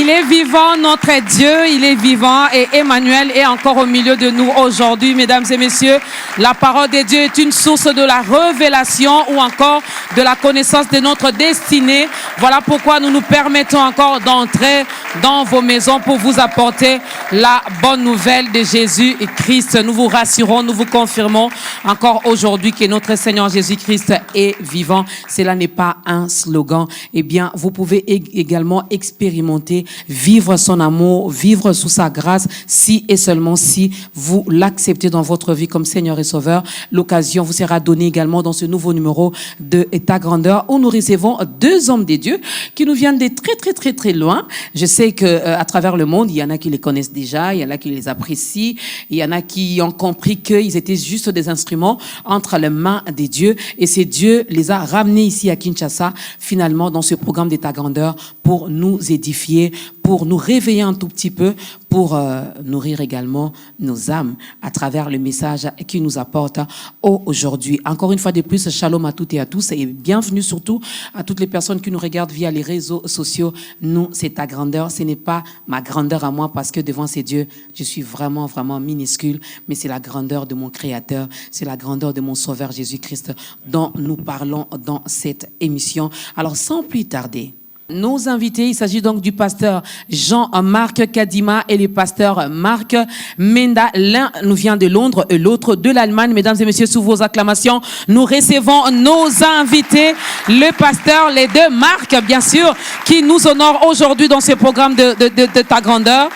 Il est vivant, notre Dieu, il est vivant et Emmanuel est encore au milieu de nous aujourd'hui, mesdames et messieurs. La parole de Dieu est une source de la révélation ou encore de la connaissance de notre destinée. Voilà pourquoi nous nous permettons encore d'entrer dans vos maisons pour vous apporter la bonne nouvelle de Jésus et Christ. Nous vous rassurons, nous vous confirmons encore aujourd'hui que notre Seigneur Jésus-Christ est vivant. Cela n'est pas un slogan. Eh bien, vous pouvez également expérimenter, vivre son amour, vivre sous sa grâce, si et seulement si vous l'acceptez dans votre vie comme Seigneur et Sauveur. L'occasion vous sera donnée également dans ce nouveau numéro de Ta Grandeur où nous recevons deux hommes de Dieu qui nous viennent de très loin. Je sais que à travers le monde, il y en a qui les connaissent déjà, il y en a qui les apprécient, il y en a qui ont compris qu'ils étaient juste des instruments entre les mains des dieux et ces dieux les a ramenés ici à Kinshasa, finalement dans ce programme de Ta Grandeur pour nous édifier, pour nous réveiller un tout petit peu, pour nourrir également nos âmes à travers le message qu'il nous apporte aujourd'hui. Encore une fois de plus, shalom à toutes et à tous et bienvenue surtout à toutes les personnes qui nous regardent via les réseaux sociaux. Nous, c'est Ta Grandeur. Ce n'est pas ma grandeur à moi parce que devant ces dieux, je suis vraiment minuscule, mais c'est la grandeur de mon Créateur, c'est la grandeur de mon Sauveur Jésus-Christ dont nous parlons dans cette émission. Alors, sans plus tarder, nos invités, il s'agit donc du pasteur Jean-Marc Kadima et le pasteur Marc Menda. L'un nous vient de Londres et l'autre de l'Allemagne. Mesdames et messieurs, sous vos acclamations, nous recevons nos invités, le pasteur, les deux Marc, bien sûr, qui nous honorent aujourd'hui dans ce programme de Ta Grandeur.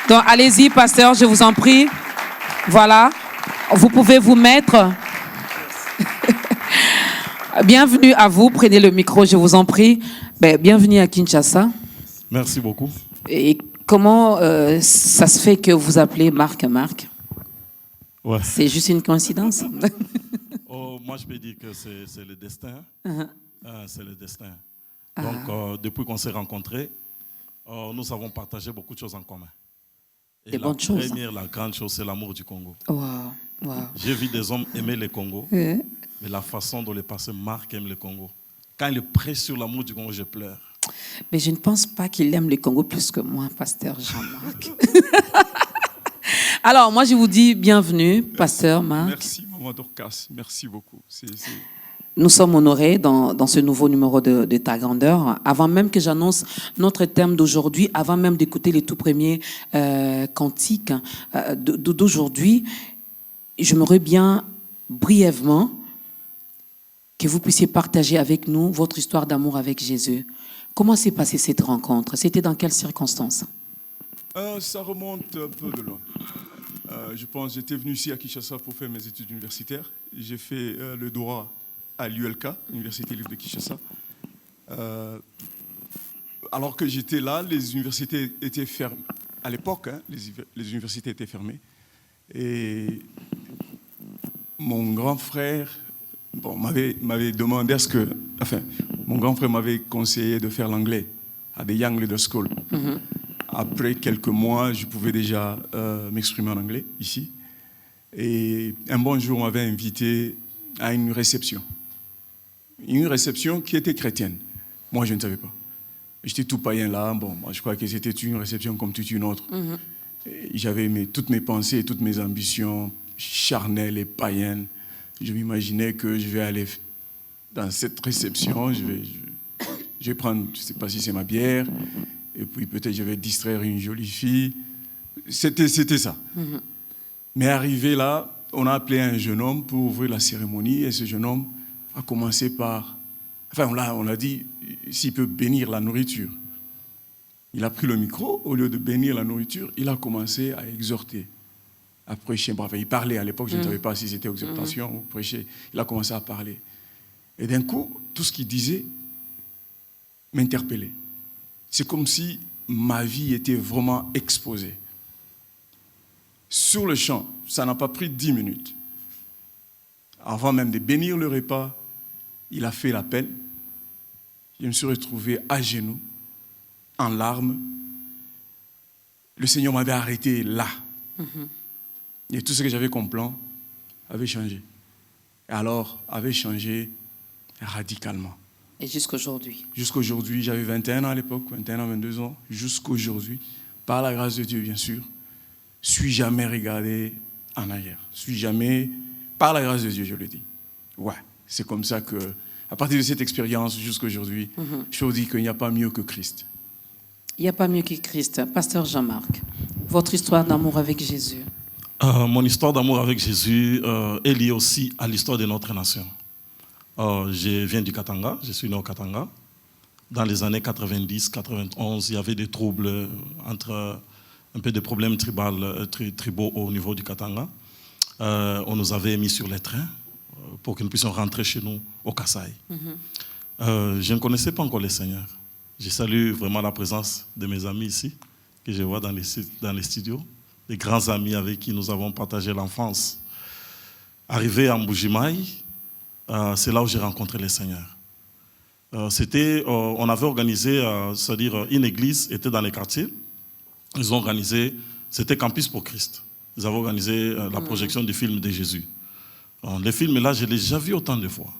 Donc, allez-y, pasteur, je vous en prie. Voilà, vous pouvez vous mettre. Bienvenue à vous, prenez le micro, je vous en prie. Bienvenue à Kinshasa. Merci beaucoup. Et comment ça se fait que vous appelez Marc? Ouais. C'est juste une coïncidence? Moi, je peux dire que c'est le destin. C'est le destin. Ah. Donc, depuis qu'on s'est rencontrés, nous avons partagé beaucoup de choses en commun. Et des bonnes choses. La grande chose, c'est l'amour du Congo. Wow. J'ai vu des hommes aimer le Congo, mais la façon dont le pasteur Marc aime le Congo. Quand il prêche sur l'amour du Congo, je pleure. Mais je ne pense pas qu'il aime le Congo plus que moi, pasteur Jean-Marc. Alors, moi, je vous dis bienvenue, pasteur Marc. Merci, maman Dorcas. Merci beaucoup. Nous sommes honorés dans ce nouveau numéro de Ta Grandeur. Avant même que j'annonce notre thème d'aujourd'hui, avant même d'écouter les tout premiers cantiques d'aujourd'hui, j'aimerais bien brièvement que vous puissiez partager avec nous votre histoire d'amour avec Jésus. Comment s'est passée cette rencontre? C'était dans quelles circonstances? Ça remonte un peu de loin. Je pense que j'étais venu ici à Kinshasa pour faire mes études universitaires. J'ai fait le droit à l'ULK, l'Université libre de Kinshasa. Alors que j'étais là, les universités étaient fermées. À l'époque, les universités étaient fermées. Et mon grand frère m'avait demandé à ce que... Enfin, mon grand frère m'avait conseillé de faire l'anglais à The Young Leaders School. Après quelques mois, je pouvais déjà m'exprimer en anglais, ici. Et un bon jour, on m'avait invité à une réception. Une réception qui était chrétienne. Moi, je ne savais pas. J'étais tout païen là. Bon, moi, je crois que c'était une réception comme toute une autre. J'avais toutes mes pensées, toutes mes ambitions charnelles et païennes. Je m'imaginais que je vais aller dans cette réception, je vais prendre, je ne sais pas si c'est ma bière, et puis peut-être je vais distraire une jolie fille. C'était ça. Mais arrivé là, on a appelé un jeune homme pour ouvrir la cérémonie, et ce jeune homme a commencé par... Enfin, on a dit s'il peut bénir la nourriture. Il a pris le micro, au lieu de bénir la nourriture, il a commencé à exhorter, à prêcher. Bref, il parlait à l'époque, je ne savais pas si c'était exhortation ou prêcher. Il a commencé à parler. Et d'un coup, tout ce qu'il disait m'interpellait. C'est comme si ma vie était vraiment exposée. Sur le champ, ça n'a pas pris 10 minutes. Avant même de bénir le repas, il a fait l'appel. Je me suis retrouvé à genoux, en larmes. Le Seigneur m'avait arrêté là. Et tout ce que j'avais comme plan avait changé. Et alors, avait changé radicalement. Et jusqu'aujourd'hui. Jusqu'aujourd'hui, j'avais 21 ans à l'époque, 21 ans, 22 ans. Jusqu'aujourd'hui, par la grâce de Dieu, bien sûr, suis jamais regardé en arrière. Suis jamais, par la grâce de Dieu, je le dis. Ouais, c'est comme ça que, à partir de cette expérience jusqu'aujourd'hui, je vous dis qu'il n'y a pas mieux que Christ. Il n'y a pas mieux que Christ. Pasteur Jean-Marc, votre histoire d'amour avec Jésus. Mon histoire d'amour avec Jésus est liée aussi à l'histoire de notre nation. Je viens du Katanga, je suis né au Katanga. Dans les années 90-91, il y avait des troubles un peu de problèmes tribaux au niveau du Katanga. On nous avait mis sur les trains pour que nous puissions rentrer chez nous au Kasaï. Je ne connaissais pas encore le Seigneur. Je salue vraiment la présence de mes amis ici, que je vois dans les studios, des grands amis avec qui nous avons partagé l'enfance. Arrivé à Mbujimaï, c'est là où j'ai rencontré le Seigneur. On avait organisé, c'est-à-dire une église était dans les quartiers. Ils ont organisé, c'était Campus pour Christ. Ils avaient organisé la projection du film de Jésus. Le film, là, je l'ai déjà vu autant de fois.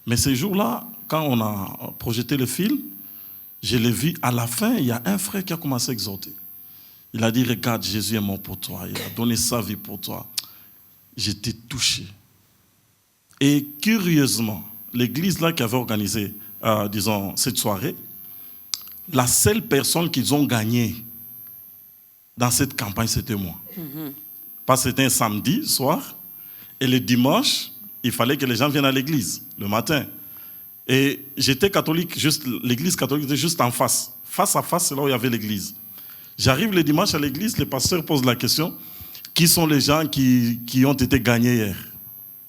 Mais ces jours-là, quand on a projeté le film, je l'ai vu à la fin, il y a un frère qui a commencé à exhorter. Il a dit, regarde, Jésus est mort pour toi, il a donné sa vie pour toi. J'étais touché. Et curieusement, l'église là qui avait organisé, disons, cette soirée, la seule personne qu'ils ont gagnée dans cette campagne, c'était moi. Parce que c'était un samedi soir, et le dimanche, il fallait que les gens viennent à l'église, le matin. Et j'étais catholique, l'église catholique était juste en face. Face à face, c'est là où il y avait l'église. J'arrive le dimanche à l'église, le pasteur pose la question, qui sont les gens qui ont été gagnés hier?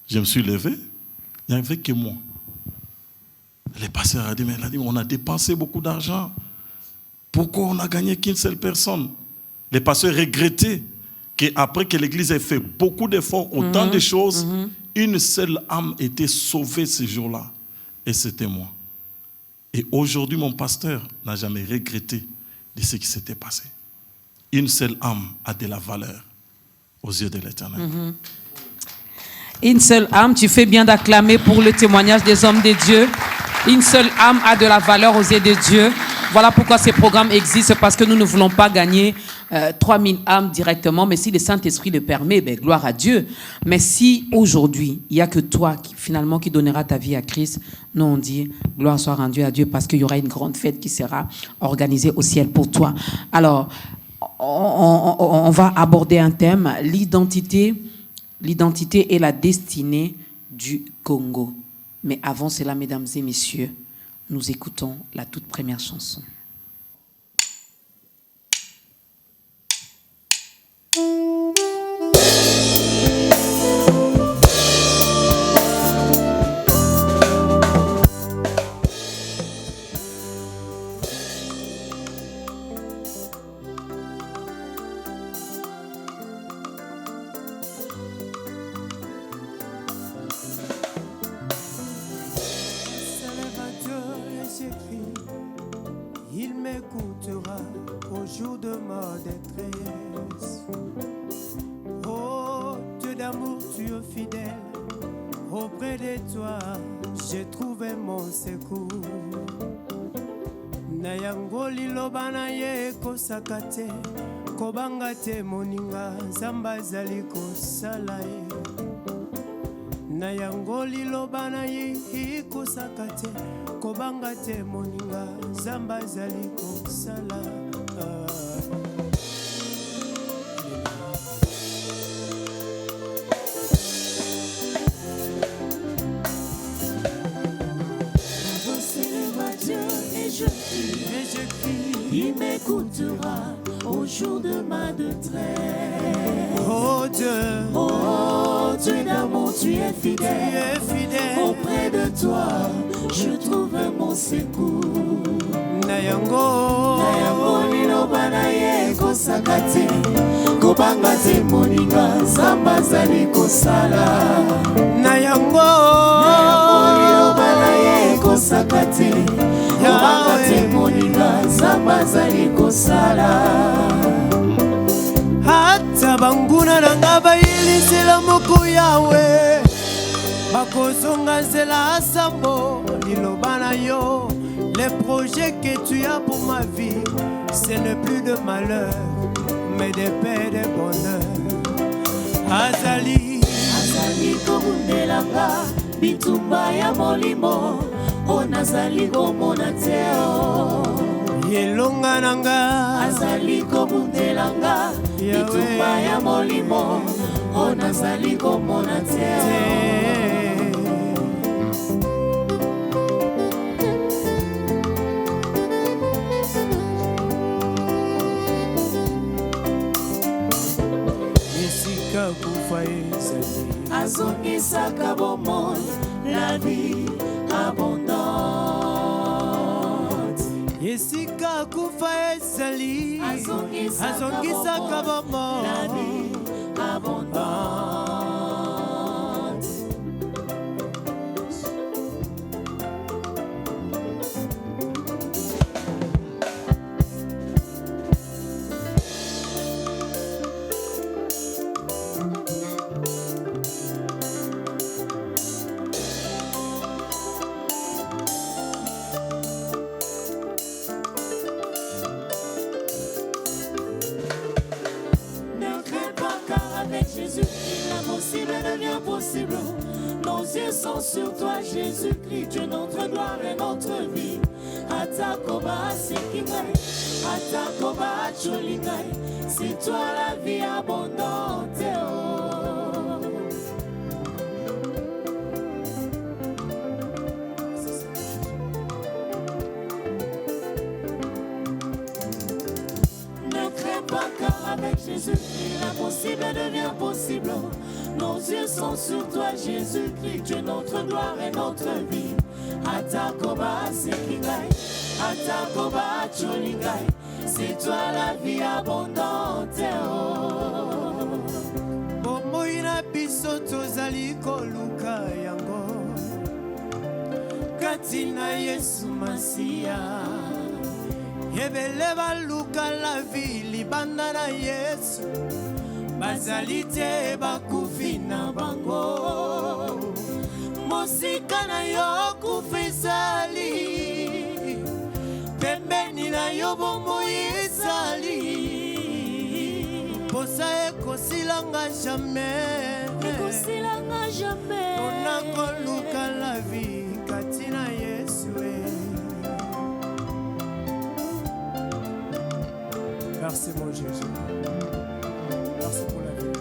Je me suis levé, il n'y avait que moi. Le pasteur a dit, mais on a dépensé beaucoup d'argent. Pourquoi on n'a gagné qu'une seule personne? Le pasteur regrettait qu'après que l'église ait fait beaucoup d'efforts, autant de choses, une seule âme était sauvée ce jour-là. Et c'était moi. Et aujourd'hui, mon pasteur n'a jamais regretté de ce qui s'était passé. Une seule âme a de la valeur aux yeux de l'Éternel. Une seule âme, tu fais bien d'acclamer pour le témoignage des hommes de Dieu. Une seule âme a de la valeur aux yeux de Dieu. Voilà pourquoi ces programmes existent, parce que nous ne voulons pas gagner 3000 âmes directement, mais si le Saint-Esprit le permet, ben, gloire à Dieu. Mais si aujourd'hui, il n'y a que toi qui donnera ta vie à Christ, nous on dit gloire soit rendue à Dieu, parce qu'il y aura une grande fête qui sera organisée au ciel pour toi. Alors, on va aborder un thème, l'identité et la destinée du Congo. Mais avant cela, mesdames et messieurs, nous écoutons la toute première chanson. Il m'écoutera au jour de ma détresse. Oh, Dieu d'amour, tu es fidèle. Auprès de toi, j'ai trouvé mon secours. Nayangoli lobana ye kosakate, kobangate moninga zamba zali kosalae. Nayangoli lobana ye kosakate, kobangate moninga zamba zali kosala. Je célèbre Dieu et je crie, il m'écoutera au jour de ma détresse. Oh Dieu d'amour, tu es fidèle. Auprès de toi, je trouve mon secours. Nayango lilobana ye kosakate, kobangate moninga zamba zali kosala. Nayango lilobana ye kosakate, kobangate moninga zamba zali kosala. Hata banguna nanga bayilisila muku yawe, bakozonga nzela sambo liloba na yo. Les projets que tu as pour ma vie, ce n'est plus de malheur, mais de paix et de bonheur. Azali kobundelanga bitumba ya molimo onazali komona teo yelonga nanga. azali kobundelanga bitumba ya molimo onazali komona teo. Azongisaka bomoi la vie abondante. Yesika kufa ezali azongisaka bomoi la vie abondante. Possible. Nos yeux sont sur toi, Jésus-Christ, Dieu, notre gloire et notre vie. Atakoba Sekingai, Atakoba Cholingai, c'est toi la vie abondante. Ne crains pas car avec Jésus-Christ, l'impossible devient possible. Nos yeux sont sur toi, Jésus-Christ, Dieu, notre gloire et notre vie. Atakoba Sekingai, Atakoba Cholingai, c'est toi la vie abondante. Bomoina biso tozali koluka yango katina Yesu Masia. Ebele baluka la vie libanda na Yesu. Bazali te bakufi na bango mosika na yo kufisali pembeni na yo bomoi ezali posa ekosilanga jamais ona koluka la vie kati na Yesu. Merci mon Jésus. Merci pour la vie.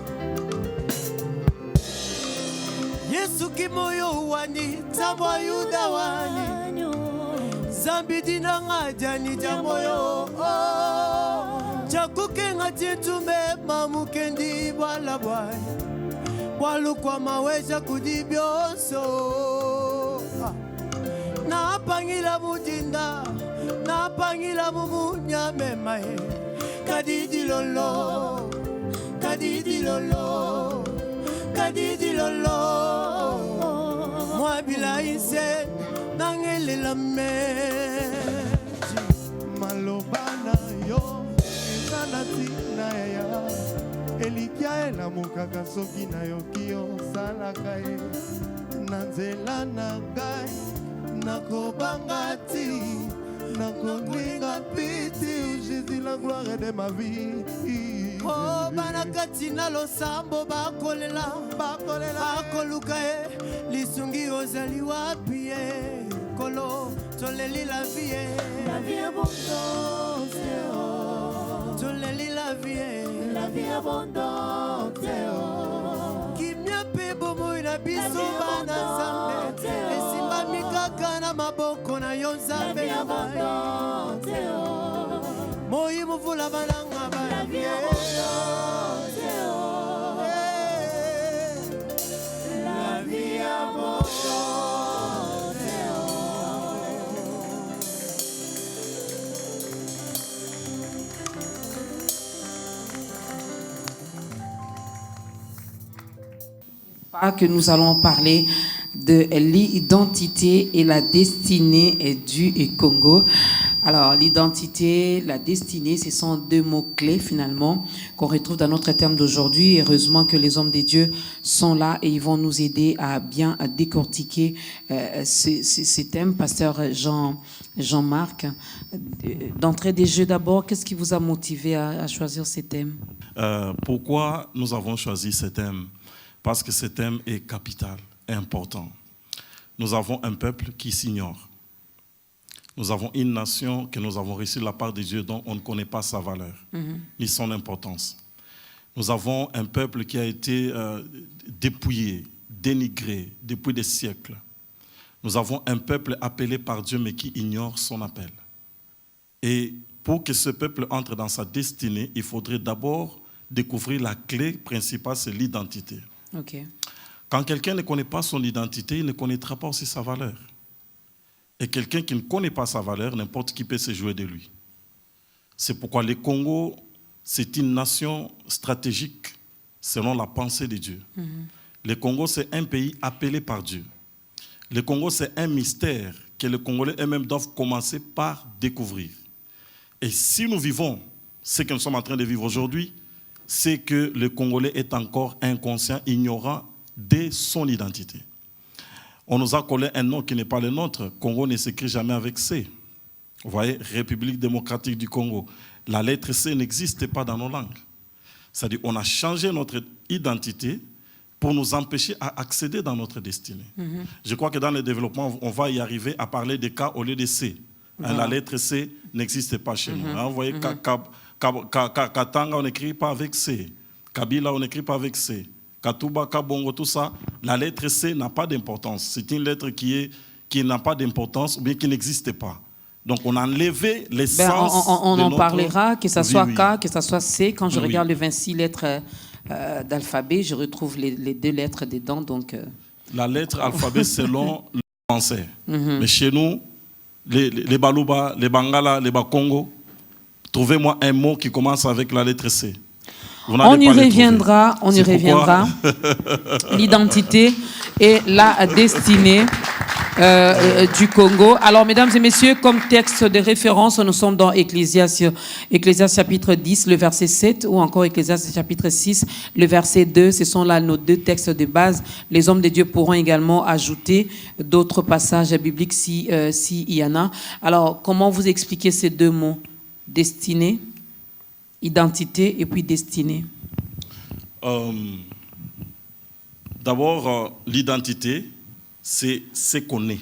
Yesu kimoyo wani tambo yuda wani zambi dinanga jani jamoyo chakuke ngati tume mamukendi bwala bwai bwalu kwa maweja kudibyoso na pangila mujinda na pangila mumunya memae kadidi lolo kadidi lolo kadidi lolo moi bila inse nangele la meji malobana yo ezanati na ya elikia ela mukaka soki na yo kio salaka e na nzela na ngai nakobanga ti nakoninga piti Jésus la gloire de ma vie. Oh banakati na losambo bakolela bakoluka e lisungi ozali wapi e kolo toleli la vie abondante toleli la vie abondante kimia pe bomoi na biso bana Nzambe esimba mikaka na maboko na yo Nzambe ya abondante moi muvula bananga la vie abondante la vie abondante. Que nous allons parler de l'identité et la destinée du Congo. Alors, l'identité, la destinée, ce sont deux mots-clés finalement qu'on retrouve dans notre terme d'aujourd'hui. Heureusement que les hommes de Dieu sont là et ils vont nous aider à bien décortiquer ces thèmes. Pasteur Jean-Marc, d'entrée des jeux d'abord, qu'est-ce qui vous a motivé à choisir ces thèmes? Pourquoi nous avons choisi ces thèmes? Parce que ce thème est capital, est important. Nous avons un peuple qui s'ignore. Nous avons une nation que nous avons reçue de la part de Dieu dont on ne connaît pas sa valeur, ni son importance. Nous avons un peuple qui a été dépouillé, dénigré depuis des siècles. Nous avons un peuple appelé par Dieu mais qui ignore son appel. Et pour que ce peuple entre dans sa destinée, il faudrait d'abord découvrir la clé principale, c'est l'identité. Okay. Quand quelqu'un ne connaît pas son identité, il ne connaîtra pas aussi sa valeur. Et quelqu'un qui ne connaît pas sa valeur, n'importe qui peut se jouer de lui. C'est pourquoi le Congo, c'est une nation stratégique selon la pensée de Dieu. Le Congo, c'est un pays appelé par Dieu. Le Congo, c'est un mystère que les Congolais eux-mêmes doivent commencer par découvrir. Et si nous vivons ce que nous sommes en train de vivre aujourd'hui, c'est que le Congolais est encore inconscient, ignorant de son identité. On nous a collé un nom qui n'est pas le nôtre. Congo ne s'écrit jamais avec C. Vous voyez, République démocratique du Congo. La lettre C n'existe pas dans nos langues. C'est-à-dire qu'on a changé notre identité pour nous empêcher à accéder dans notre destinée. Je crois que dans le développement, on va y arriver à parler de K au lieu de C. La lettre C n'existe pas chez nous. Vous voyez, Katanga, on n'écrit pas avec C. Kabila, on n'écrit pas avec C. Katuba, Kabongo, tout ça, la lettre C n'a pas d'importance. C'est une lettre qui n'a pas d'importance ou bien qui n'existe pas. Donc on a enlevé l'essence. On en parlera, que ce soit oui. K, que ce soit C. Quand je regarde les 26 lettres d'alphabet, je retrouve les deux lettres dedans. Donc, La lettre alphabet selon le français. Mais chez nous, les Baluba, les Bangala, les Bakongo, trouvez-moi un mot qui commence avec la lettre C. On y reviendra. L'identité et la destinée du Congo. Alors, mesdames et messieurs, comme texte de référence, nous sommes dans Ecclésiaste chapitre 10, le verset 7, ou encore Ecclésiaste chapitre 6, le verset 2. Ce sont là nos deux textes de base. Les hommes de Dieu pourront également ajouter d'autres passages bibliques s'il y en a. Alors, comment vous expliquez ces deux mots? Destinée, identité et puis destinée. D'abord, l'identité, c'est ce qu'on est,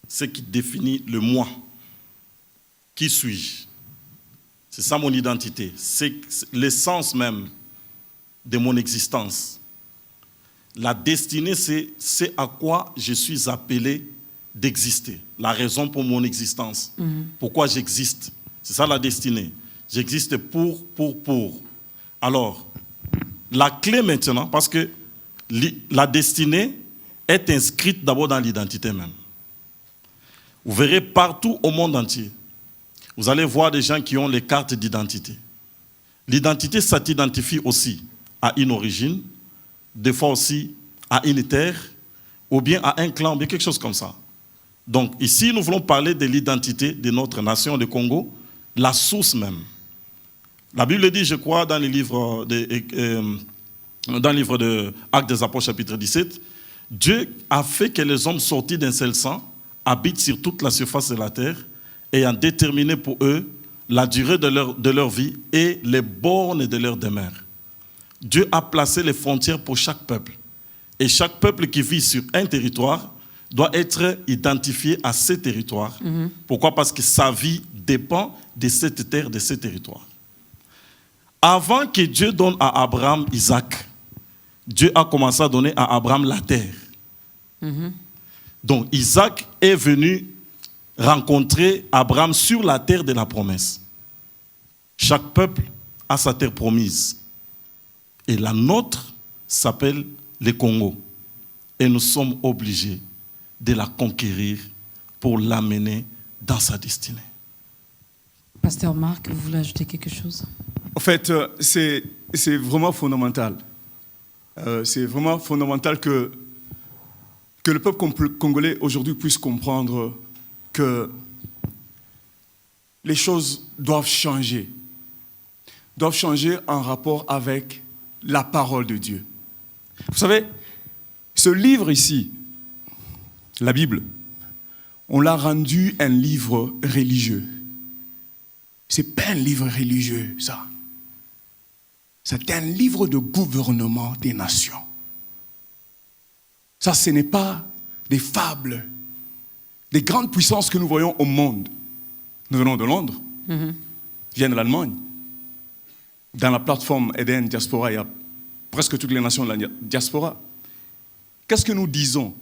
ce qui définit le moi. Qui suis-je? C'est ça mon identité, c'est l'essence même de mon existence. La destinée, c'est à quoi je suis appelé d'exister, la raison pour mon existence, pourquoi j'existe. C'est ça la destinée. J'existe pour. Alors, la clé maintenant, parce que la destinée est inscrite d'abord dans l'identité même. Vous verrez partout au monde entier, vous allez voir des gens qui ont les cartes d'identité. L'identité, ça t'identifie aussi à une origine, des fois aussi à une terre, ou bien à un clan, ou bien quelque chose comme ça. Donc ici, nous voulons parler de l'identité de notre nation, le Congo, la source même. La Bible dit, je crois, dans le livre de Actes des Apôtres, chapitre 17, Dieu a fait que les hommes sortis d'un seul sang habitent sur toute la surface de la terre, ayant déterminé pour eux la durée de leur vie et les bornes de leur demeure. Dieu a placé les frontières pour chaque peuple. Et chaque peuple qui vit sur un territoire doit être identifié à ce territoire. Pourquoi? Parce que sa vie dépend de cette terre, de ce territoire. Avant que Dieu donne à Abraham Isaac, Dieu a commencé à donner à Abraham la terre. Donc Isaac est venu rencontrer Abraham sur la terre de la promesse. Chaque peuple a sa terre promise. Et la nôtre s'appelle le Congo. Et nous sommes obligés de la conquérir pour l'amener dans sa destinée. Pasteur Marc, vous voulez ajouter quelque chose? En fait, c'est vraiment fondamental. C'est vraiment fondamental que le peuple congolais aujourd'hui puisse comprendre que les choses doivent changer. Doivent changer en rapport avec la parole de Dieu. Vous savez, ce livre ici, la Bible, on l'a rendu un livre religieux. Ce n'est pas un livre religieux, ça. C'est un livre de gouvernement des nations. Ça, ce n'est pas des fables, des grandes puissances que nous voyons au monde. Nous venons de Londres, viennent de l'Allemagne. Dans la plateforme Eden Diaspora, il y a presque toutes les nations de la diaspora. Qu'est-ce que nous disons?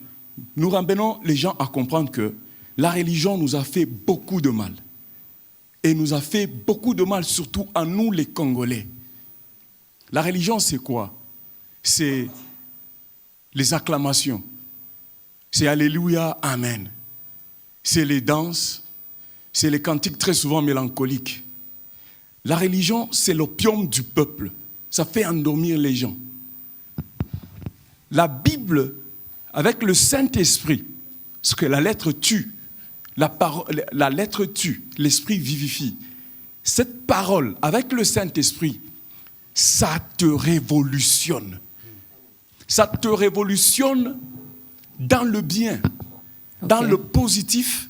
Nous ramenons les gens à comprendre que la religion nous a fait beaucoup de mal. Et nous a fait beaucoup de mal, surtout à nous les Congolais. La religion, c'est quoi? C'est les acclamations. C'est Alléluia, Amen. C'est les danses. C'est les cantiques très souvent mélancoliques. La religion, c'est l'opium du peuple. Ça fait endormir les gens. La Bible, avec le Saint-Esprit, parce que la lettre tue, la lettre tue, l'Esprit vivifie. Cette parole, avec le Saint-Esprit, ça te révolutionne. Ça te révolutionne dans le bien, dans le positif,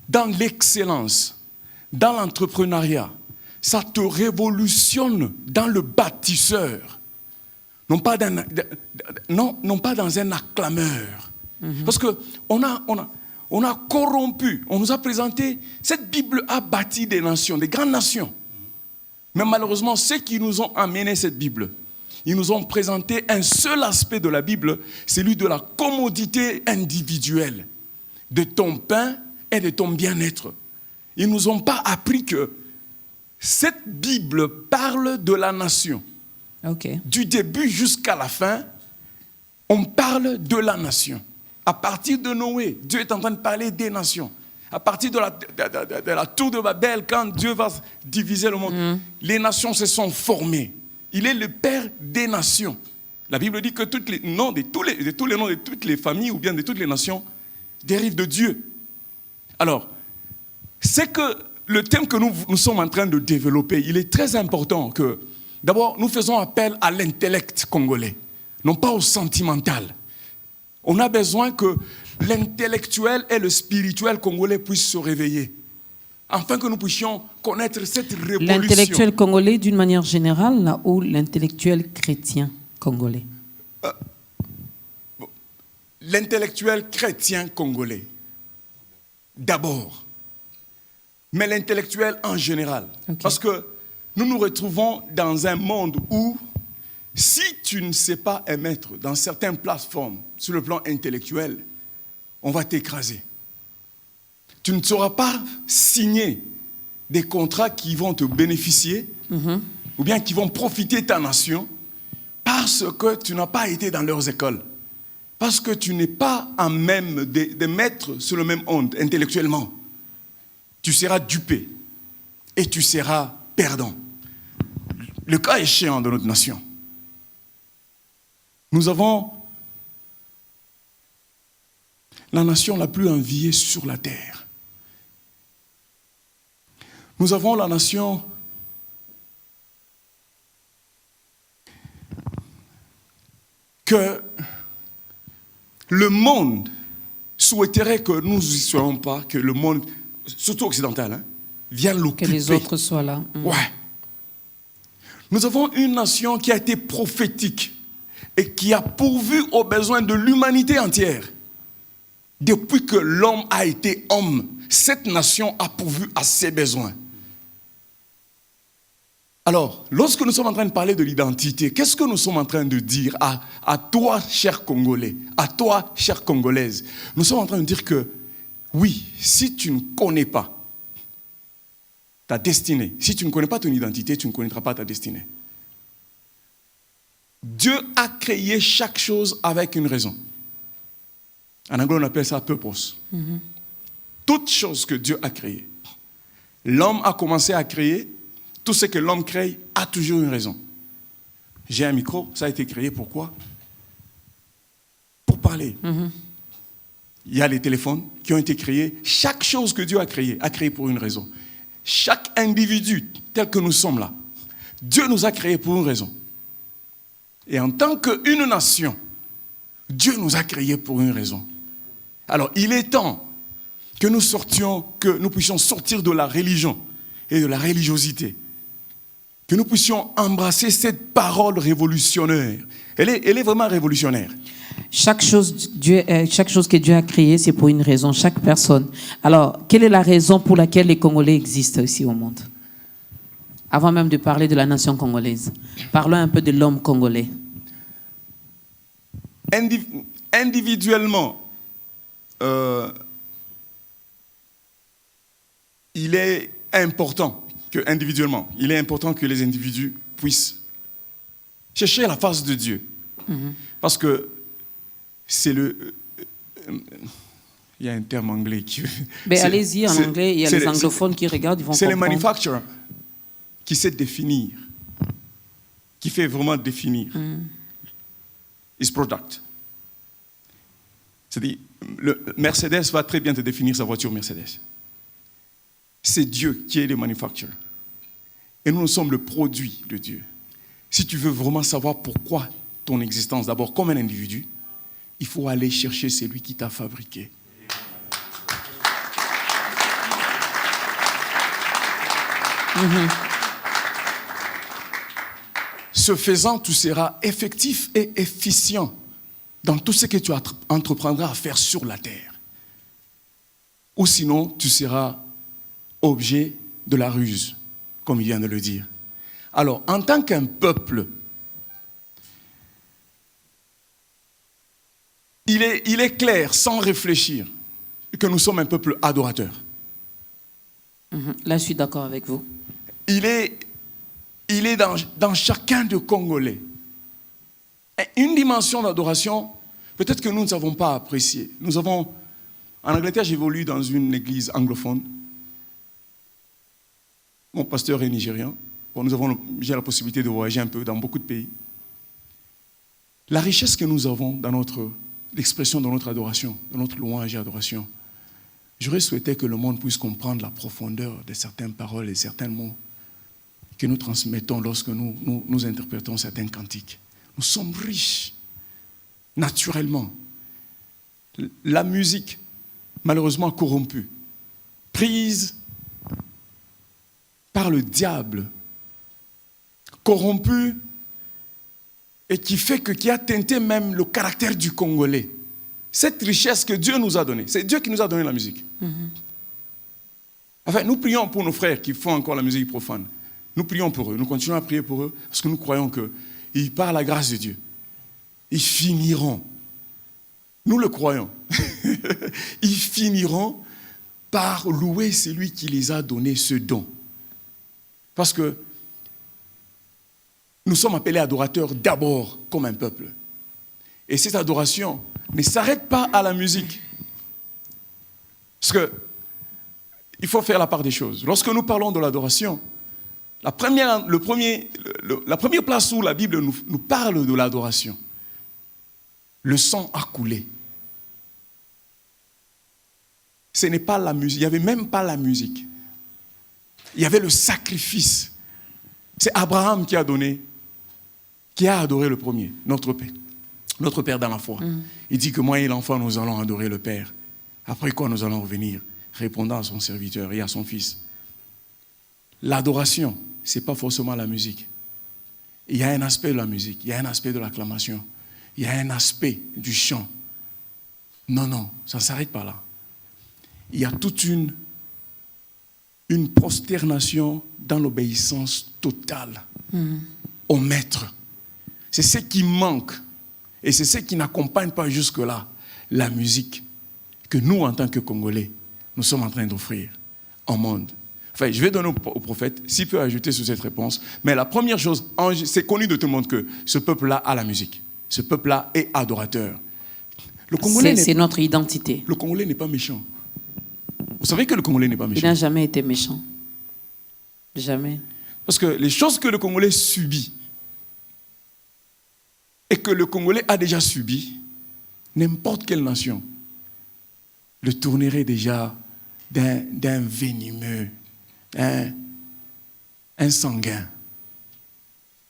dans l'excellence, dans l'entrepreneuriat. Ça te révolutionne dans le bâtisseur, non pas dans un acclameur. Parce qu'on a corrompu, on nous a présenté, cette Bible a bâti des nations, des grandes nations. Mais malheureusement, ceux qui nous ont amené cette Bible, ils nous ont présenté un seul aspect de la Bible, celui de la commodité individuelle, de ton pain et de ton bien-être. Ils ne nous ont pas appris que cette Bible parle de la nation. Du début jusqu'à la fin, on parle de la nation. À partir de Noé, Dieu est en train de parler des nations. À partir de la tour de Babel, quand Dieu va diviser le monde, les nations se sont formées. Il est le père des nations. La Bible dit que tous les noms de toutes les familles ou bien de toutes les nations dérivent de Dieu. Alors, c'est que le thème que nous sommes en train de développer, il est très important que, d'abord, nous faisons appel à l'intellect congolais, non pas au sentimental. On a besoin que l'intellectuel et le spirituel congolais puissent se réveiller, afin que nous puissions connaître cette révolution. L'intellectuel congolais d'une manière générale, là, ou l'intellectuel chrétien congolais? L'intellectuel chrétien congolais, d'abord. Mais l'intellectuel en général. Parce que nous nous retrouvons dans un monde où, si tu ne sais pas émettre dans certaines plateformes sur le plan intellectuel, on va t'écraser. Tu ne sauras pas signer des contrats qui vont te bénéficier ou bien qui vont profiter de ta nation parce que tu n'as pas été dans leurs écoles. Parce que tu n'es pas en même de mettre sur le même onde intellectuellement. Tu seras dupé et tu seras perdant. Le cas échéant de notre nation. Nous avons la nation la plus enviée sur la terre. Nous avons la nation que le monde souhaiterait que nous n'y soyons pas, que le monde, surtout occidental, vienne l'occuper. Que les autres soient là. Ouais. Nous avons une nation qui a été prophétique et qui a pourvu aux besoins de l'humanité entière. Depuis que l'homme a été homme, cette nation a pourvu à ses besoins. Alors, lorsque nous sommes en train de parler de l'identité, qu'est-ce que nous sommes en train de dire à toi, cher Congolais, à toi, chère Congolaise? Nous sommes en train de dire que, oui, si tu ne connais pas ta destinée, si tu ne connais pas ton identité, tu ne connaîtras pas ta destinée. Dieu a créé chaque chose avec une raison. En anglais, on appelle ça purpose. Toute chose que Dieu a créée. L'homme a commencé à créer. Tout ce que l'homme crée a toujours une raison. J'ai un micro, ça a été créé pourquoi? Pour parler. Il y a les téléphones qui ont été créés. Chaque chose que Dieu a créé pour une raison. chaque individu tel que nous sommes là, Dieu nous a créés pour une raison. Et en tant qu'une nation, Dieu nous a créés pour une raison. Alors, il est temps que nous puissions sortir de la religion et de la religiosité. Que nous puissions embrasser cette parole révolutionnaire. Elle est vraiment révolutionnaire. Chaque chose que Dieu a créée, c'est pour une raison, chaque personne. Alors, quelle est la raison pour laquelle les Congolais existent ici au monde? Avant même de parler de la nation congolaise, parlons un peu de l'homme congolais. Individuellement, il est important que les individus puissent chercher la face de Dieu. Parce que c'est il y a un terme anglais qui... Mais allez-y, en anglais, il y a les anglophones qui regardent, ils vont comprendre. C'est le manufacturer qui sait définir, qui fait vraiment définir his product. C'est-à-dire, le Mercedes va très bien te définir sa voiture Mercedes. C'est Dieu qui est le manufacturer. Et nous sommes le produit de Dieu. Si tu veux vraiment savoir pourquoi ton existence, d'abord comme un individu, il faut aller chercher celui qui t'a fabriqué. Ce faisant, tu seras effectif et efficient dans tout ce que tu entreprendras à faire sur la terre. Ou sinon, tu seras objet de la ruse, comme il vient de le dire. Alors, en tant qu'un peuple, il est clair, sans réfléchir, que nous sommes un peuple adorateur. Là, je suis d'accord avec vous. Il est dans chacun de Congolais. Une dimension d'adoration, peut-être que nous ne savons pas apprécier. En Angleterre, j'évolue dans une église anglophone. Mon pasteur est nigérian. Bon, j'ai la possibilité de voyager un peu dans beaucoup de pays. La richesse que nous avons dans l'expression de notre adoration, de notre louange et adoration, j'aurais souhaité que le monde puisse comprendre la profondeur de certaines paroles et certains mots que nous transmettons lorsque nous interprétons certains cantiques. Nous sommes riches, naturellement. La musique, malheureusement corrompue, prise par le diable, corrompue, et qui a teinté même le caractère du Congolais. Cette richesse que Dieu nous a donnée, c'est Dieu qui nous a donné la musique. Enfin, nous prions pour nos frères qui font encore la musique profane. Nous prions pour eux, nous continuons à prier pour eux, parce que nous croyons qu'ils, par la grâce de Dieu, ils finiront, nous le croyons, ils finiront par louer celui qui les a donné ce don. Parce que nous sommes appelés adorateurs d'abord comme un peuple. Et cette adoration ne s'arrête pas à la musique. Parce qu'il faut faire la part des choses. Lorsque nous parlons de l'adoration, la première place où la Bible nous parle de l'adoration, le sang a coulé. Ce n'est pas la musique, il n'y avait même pas la musique. Il y avait le sacrifice. C'est Abraham qui a adoré le premier, notre Père dans la foi. Il dit que moi et l'enfant, nous allons adorer le Père. Après quoi, nous allons revenir, répondant à son serviteur et à son fils. L'adoration, ce n'est pas forcément la musique. Il y a un aspect de la musique, il y a un aspect de l'acclamation, il y a un aspect du chant. Non, ça ne s'arrête pas là. Il y a toute une prosternation dans l'obéissance totale au Maître. C'est ce qui manque et c'est ce qui n'accompagne pas jusque-là la musique que nous, en tant que Congolais, nous sommes en train d'offrir au monde. Enfin, je vais donner au prophète, s'il peut ajouter sur cette réponse, mais la première chose, c'est connu de tout le monde que ce peuple-là a la musique. Ce peuple-là est adorateur. C'est notre identité. Le Congolais n'est pas méchant. Vous savez que le Congolais n'est pas méchant. Il n'a jamais été méchant. Jamais. Parce que les choses que le Congolais subit et que le Congolais a déjà subi, n'importe quelle nation le tournerait déjà d'un venimeux, un sanguin.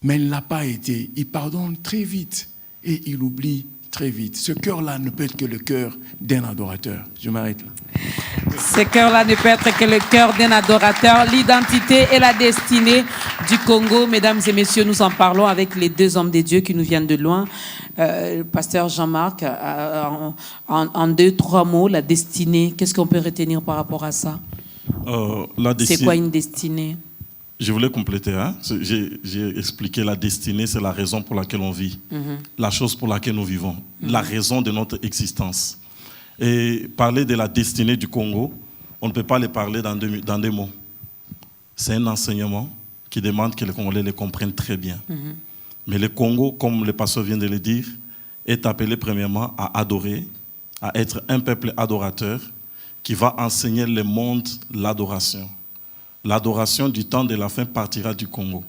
Mais il n'a pas été. Il pardonne très vite et il oublie très vite. Ce cœur-là ne peut être que le cœur d'un adorateur. Je m'arrête là. Ce cœur-là ne peut être que le cœur d'un adorateur. L'identité et la destinée du Congo, mesdames et messieurs, nous en parlons avec les deux hommes de Dieu qui nous viennent de loin. Pasteur Jean-Marc, en 2-3 mots, la destinée, qu'est-ce qu'on peut retenir par rapport à ça? C'est quoi une destinée? Je voulais compléter. Hein? J'ai expliqué la destinée, c'est la raison pour laquelle on vit, la chose pour laquelle nous vivons, la raison de notre existence. Et parler de la destinée du Congo, on ne peut pas les parler dans des mots. C'est un enseignement qui demande que les Congolais les comprennent très bien. Mais le Congo, comme le pasteur vient de le dire, est appelé premièrement à adorer, à être un peuple adorateur qui va enseigner le monde l'adoration. L'adoration du temps de la fin partira du Congo.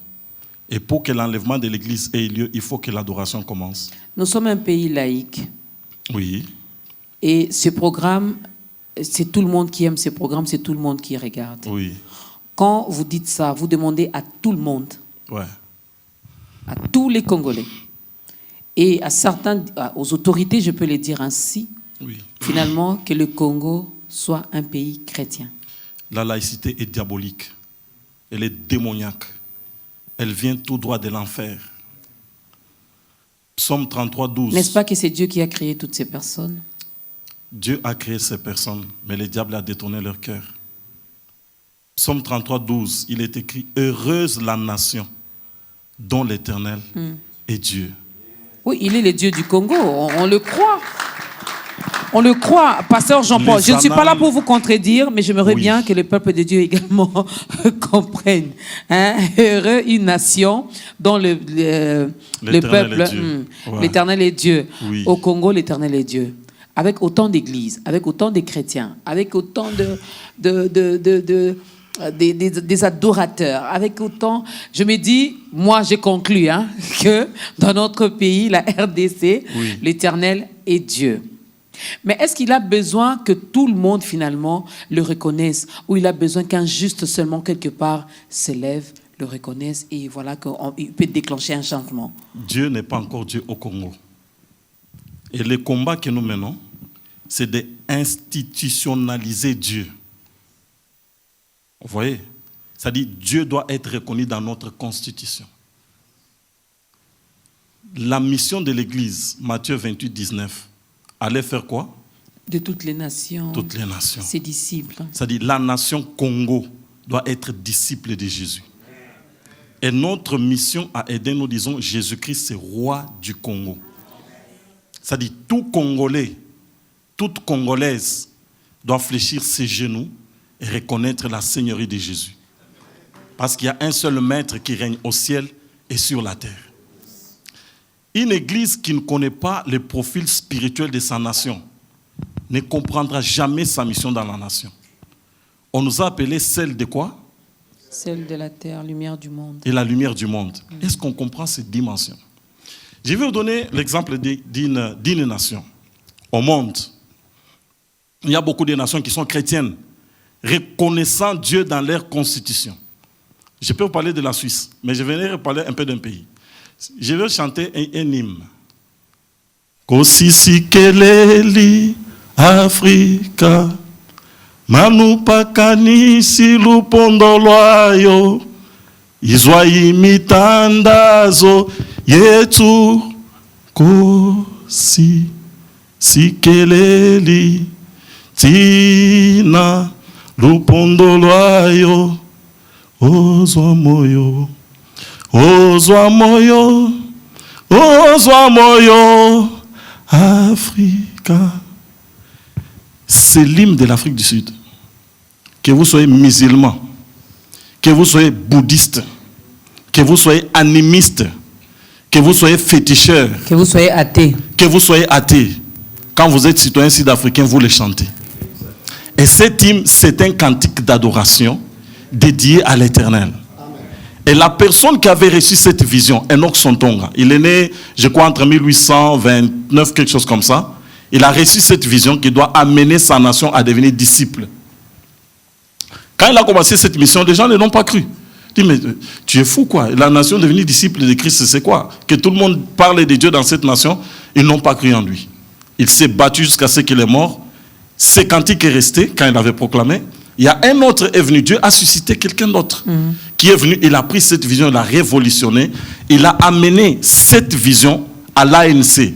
Et pour que l'enlèvement de l'Église ait lieu, il faut que l'adoration commence. Nous sommes un pays laïque. Oui. Et ce programme, c'est tout le monde qui aime ce programme, c'est tout le monde qui regarde. Oui. Quand vous dites ça, vous demandez à tout le monde, à tous les Congolais, et à certains, aux autorités, je peux les dire ainsi, finalement, que le Congo soit un pays chrétien. La laïcité est diabolique, elle est démoniaque, elle vient tout droit de l'enfer. Psaume 33, 12. N'est-ce pas que c'est Dieu qui a créé toutes ces personnes? Dieu a créé ces personnes, mais le diable a détourné leur cœur. Psaume 33, 12, il est écrit « Heureuse la nation dont l'Éternel est Dieu ». Oui, il est le Dieu du Congo, on le croit. On le croit, pasteur Jean-Paul. Je ne suis pas là pour vous contredire, mais j'aimerais bien que le peuple de Dieu également comprenne. Hein? Heureux une nation dont le peuple, l'Éternel est Dieu. Oui. Au Congo, l'Éternel est Dieu. Avec autant d'églises, avec autant de chrétiens, avec autant des adorateurs, avec autant... Je me dis, moi je conclus que dans notre pays, la RDC, l'Éternel est Dieu. Mais est-ce qu'il a besoin que tout le monde finalement le reconnaisse, ou il a besoin qu'un juste seulement quelque part s'élève, le reconnaisse et voilà qu'il peut déclencher un changement? Dieu n'est pas encore Dieu au Congo. Et le combat que nous menons, c'est d'institutionnaliser Dieu. Vous voyez? C'est-à-dire Dieu doit être reconnu dans notre constitution. La mission de l'Église, Matthieu 28, 19, allait faire quoi? De toutes les nations. Toutes les nations. Ses disciples. C'est-à-dire la nation Congo doit être disciple de Jésus. Et notre mission à aider, nous disons, Jésus-Christ, c'est roi du Congo. C'est-à-dire tout Congolais, toute Congolaise doit fléchir ses genoux et reconnaître la seigneurie de Jésus. Parce qu'il y a un seul maître qui règne au ciel et sur la terre. Une église qui ne connaît pas le profil spirituel de sa nation ne comprendra jamais sa mission dans la nation. On nous a appelés celle de quoi? Celle de la terre, lumière du monde. Et la lumière du monde. Est-ce qu'on comprend cette dimension? Je vais vous donner l'exemple d'une nation. Au monde, il y a beaucoup de nations qui sont chrétiennes, reconnaissant Dieu dans leur constitution. Je peux vous parler de la Suisse, mais je vais vous parler un peu d'un pays. Je vais chanter un hymne. Kosisikeleli Afrika manupakanisi lupondo lwayo izwa imitandazo yetu kosisikeleli tina lupondo lwayo ozwa moyo ozwa moyo, ozwa moyo, Africa. C'est l'hymne de l'Afrique du Sud. Que vous soyez musulman, que vous soyez bouddhiste, que vous soyez animiste, que vous soyez féticheur, que vous soyez athée. Que vous soyez athée. Quand vous êtes citoyen sud-africain, vous le chantez. Et cet hymne, c'est un cantique d'adoration dédié à l'Éternel. Et la personne qui avait reçu cette vision, Enoch Sontonga, il est né, je crois, entre 1829, quelque chose comme ça. Il a reçu cette vision qui doit amener sa nation à devenir disciple. Quand il a commencé cette mission, les gens ne l'ont pas cru. Il dit, mais tu es fou quoi? La nation devenue disciple de Christ, c'est quoi? Que tout le monde parle de Dieu dans cette nation, ils n'ont pas cru en lui. Il s'est battu jusqu'à ce qu'il est mort. Ses cantiques est resté quand il avait proclamé. Il y a un autre est venu. Dieu a suscité quelqu'un d'autre qui est venu. Il a pris cette vision, il l'a révolutionné. Il a amené cette vision à l'ANC,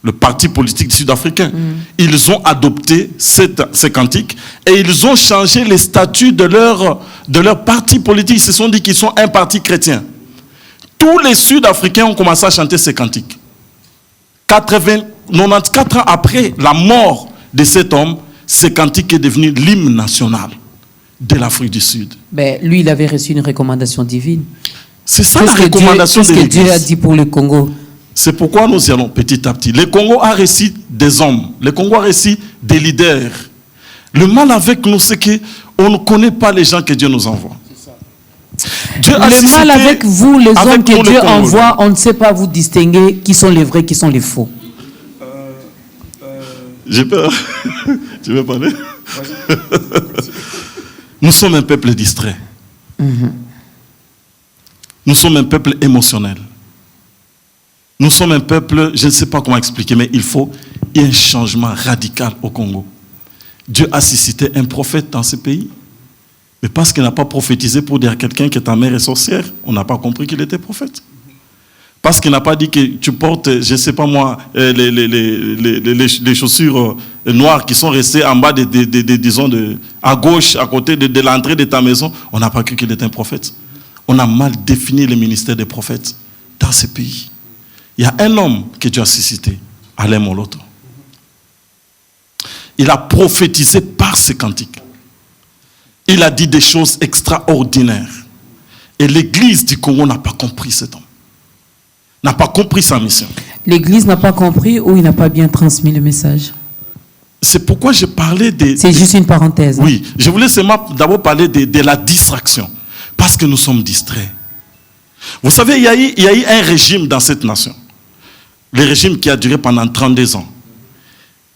le parti politique sud-africain. Ils ont adopté ces cantiques et ils ont changé les statuts de leur parti politique. Ils se sont dit qu'ils sont un parti chrétien. Tous les Sud-Africains ont commencé à chanter ces cantiques. 94 ans après la mort de cet homme, ce cantique est devenu l'hymne national de l'Afrique du Sud. Ben, lui, il avait reçu une recommandation divine. C'est ça la recommandation de l'Église. Qu'est-ce que Dieu a dit pour le Congo? C'est pourquoi nous y allons petit à petit. Le Congo a reçu des hommes. Le Congo a reçu des leaders. Le mal avec nous, c'est qu'on ne connaît pas les gens que Dieu nous envoie. Dieu a le mal avec vous, les hommes que Dieu envoie, on ne sait pas vous distinguer qui sont les vrais, qui sont les faux. J'ai peur. Tu veux parler? Nous sommes un peuple distrait. Nous sommes un peuple émotionnel. Nous sommes un peuple, je ne sais pas comment expliquer, mais il y a un changement radical au Congo. Dieu a suscité un prophète dans ce pays. Mais parce qu'il n'a pas prophétisé pour dire à quelqu'un que ta mère est sorcière, on n'a pas compris qu'il était prophète. Parce qu'il n'a pas dit que tu portes, je ne sais pas moi, les chaussures noires qui sont restées en bas, disons, à gauche, à côté de l'entrée de ta maison. On n'a pas cru qu'il était un prophète. On a mal défini le ministère des prophètes dans ce pays. Il y a un homme que Dieu a suscité, Alain Moloto. Il a prophétisé par ses cantiques. Il a dit des choses extraordinaires. Et l'Église du Congo n'a pas compris cet homme. N'a pas compris sa mission. L'Église n'a pas compris ou il n'a pas bien transmis le message? C'est pourquoi je parlais de... C'est juste une parenthèse. Oui, je voulais seulement d'abord parler de la distraction. Parce que nous sommes distraits. Vous savez, il y a eu un régime dans cette nation. Le régime qui a duré pendant 32 ans.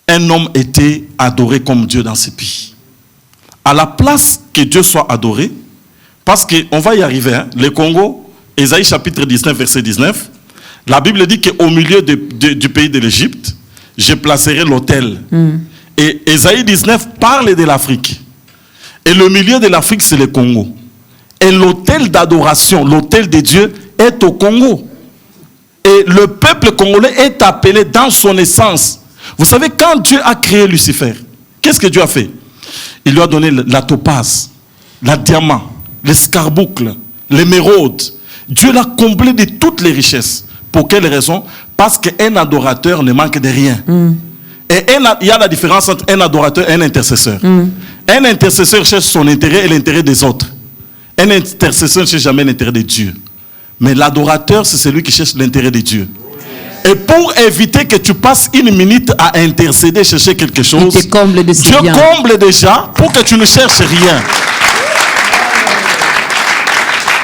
Un homme était adoré comme Dieu dans ce pays. À la place que Dieu soit adoré, parce qu'on va y arriver, hein, le Congo, Ésaïe chapitre 19, verset 19, la Bible dit qu'au milieu du pays de l'Égypte, je placerai l'autel. Et Ésaïe 19 parle de l'Afrique. Et le milieu de l'Afrique, c'est le Congo. Et l'autel d'adoration, l'autel de Dieu, est au Congo. Et le peuple congolais est appelé dans son essence. Vous savez, quand Dieu a créé Lucifer, qu'est-ce que Dieu a fait? Il lui a donné la topaze, la diamant, l'escarboucle, l'émeraude. Dieu l'a comblé de toutes les richesses. Pour quelle raison? Parce qu'un adorateur ne manque de rien. Et il y a la différence entre un adorateur et un intercesseur. Un intercesseur cherche son intérêt et l'intérêt des autres. Un intercesseur ne cherche jamais l'intérêt de Dieu. Mais l'adorateur, c'est celui qui cherche l'intérêt de Dieu. Et pour éviter que tu passes une minute à intercéder, chercher quelque chose, Dieu comble déjà pour que tu ne cherches rien.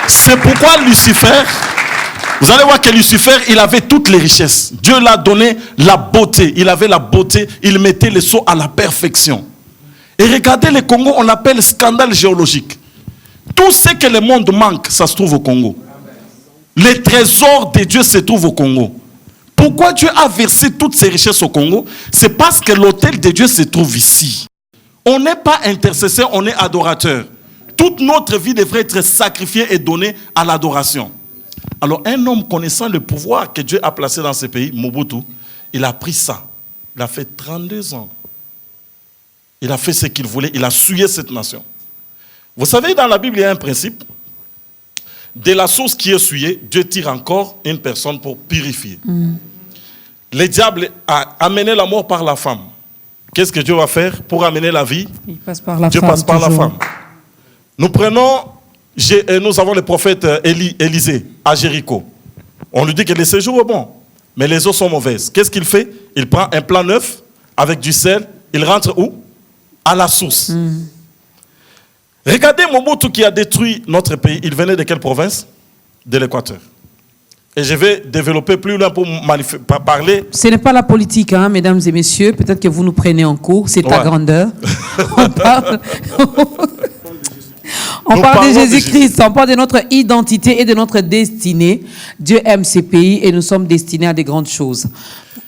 C'est pourquoi Lucifer, vous allez voir que Lucifer, il avait toutes les richesses. Dieu l'a donné la beauté. Il avait la beauté, il mettait les sceaux à la perfection. Et regardez le Congo, on appelle scandale géologique. Tout ce que le monde manque, ça se trouve au Congo. Les trésors de Dieu se trouvent au Congo. Pourquoi Dieu a versé toutes ces richesses au Congo? C'est parce que l'autel de Dieu se trouve ici. On n'est pas intercesseur, on est adorateur. Toute notre vie devrait être sacrifiée et donnée à l'adoration. Alors un homme connaissant le pouvoir que Dieu a placé dans ce pays, Mobutu, il a pris ça. Il a fait 32 ans. Il a fait ce qu'il voulait, il a souillé cette nation. Vous savez, dans la Bible, il y a un principe. De la sauce qui est souillée, Dieu tire encore une personne pour purifier. Le diable a amené la mort par la femme. Qu'est-ce que Dieu va faire pour amener la vie? Il passe par la Dieu femme. Passe par la femme. Nous avons le prophète Élisée à Jéricho. On lui dit que le séjour est bon, mais les eaux sont mauvaises. Qu'est-ce qu'il fait? Il prend un plat neuf avec du sel. Il rentre où? À la source. Regardez Mobutu qui a détruit notre pays. Il venait de quelle province? De l'Équateur. Et je vais développer plus loin pour parler. Ce n'est pas la politique, hein, mesdames et messieurs. Peut-être que vous nous prenez en cours. C'est ta grandeur. On parle. On Nous parle de parlons de Jésus-Christ, on parle de notre identité et de notre destinée. Dieu aime ces pays et nous sommes destinés à des grandes choses.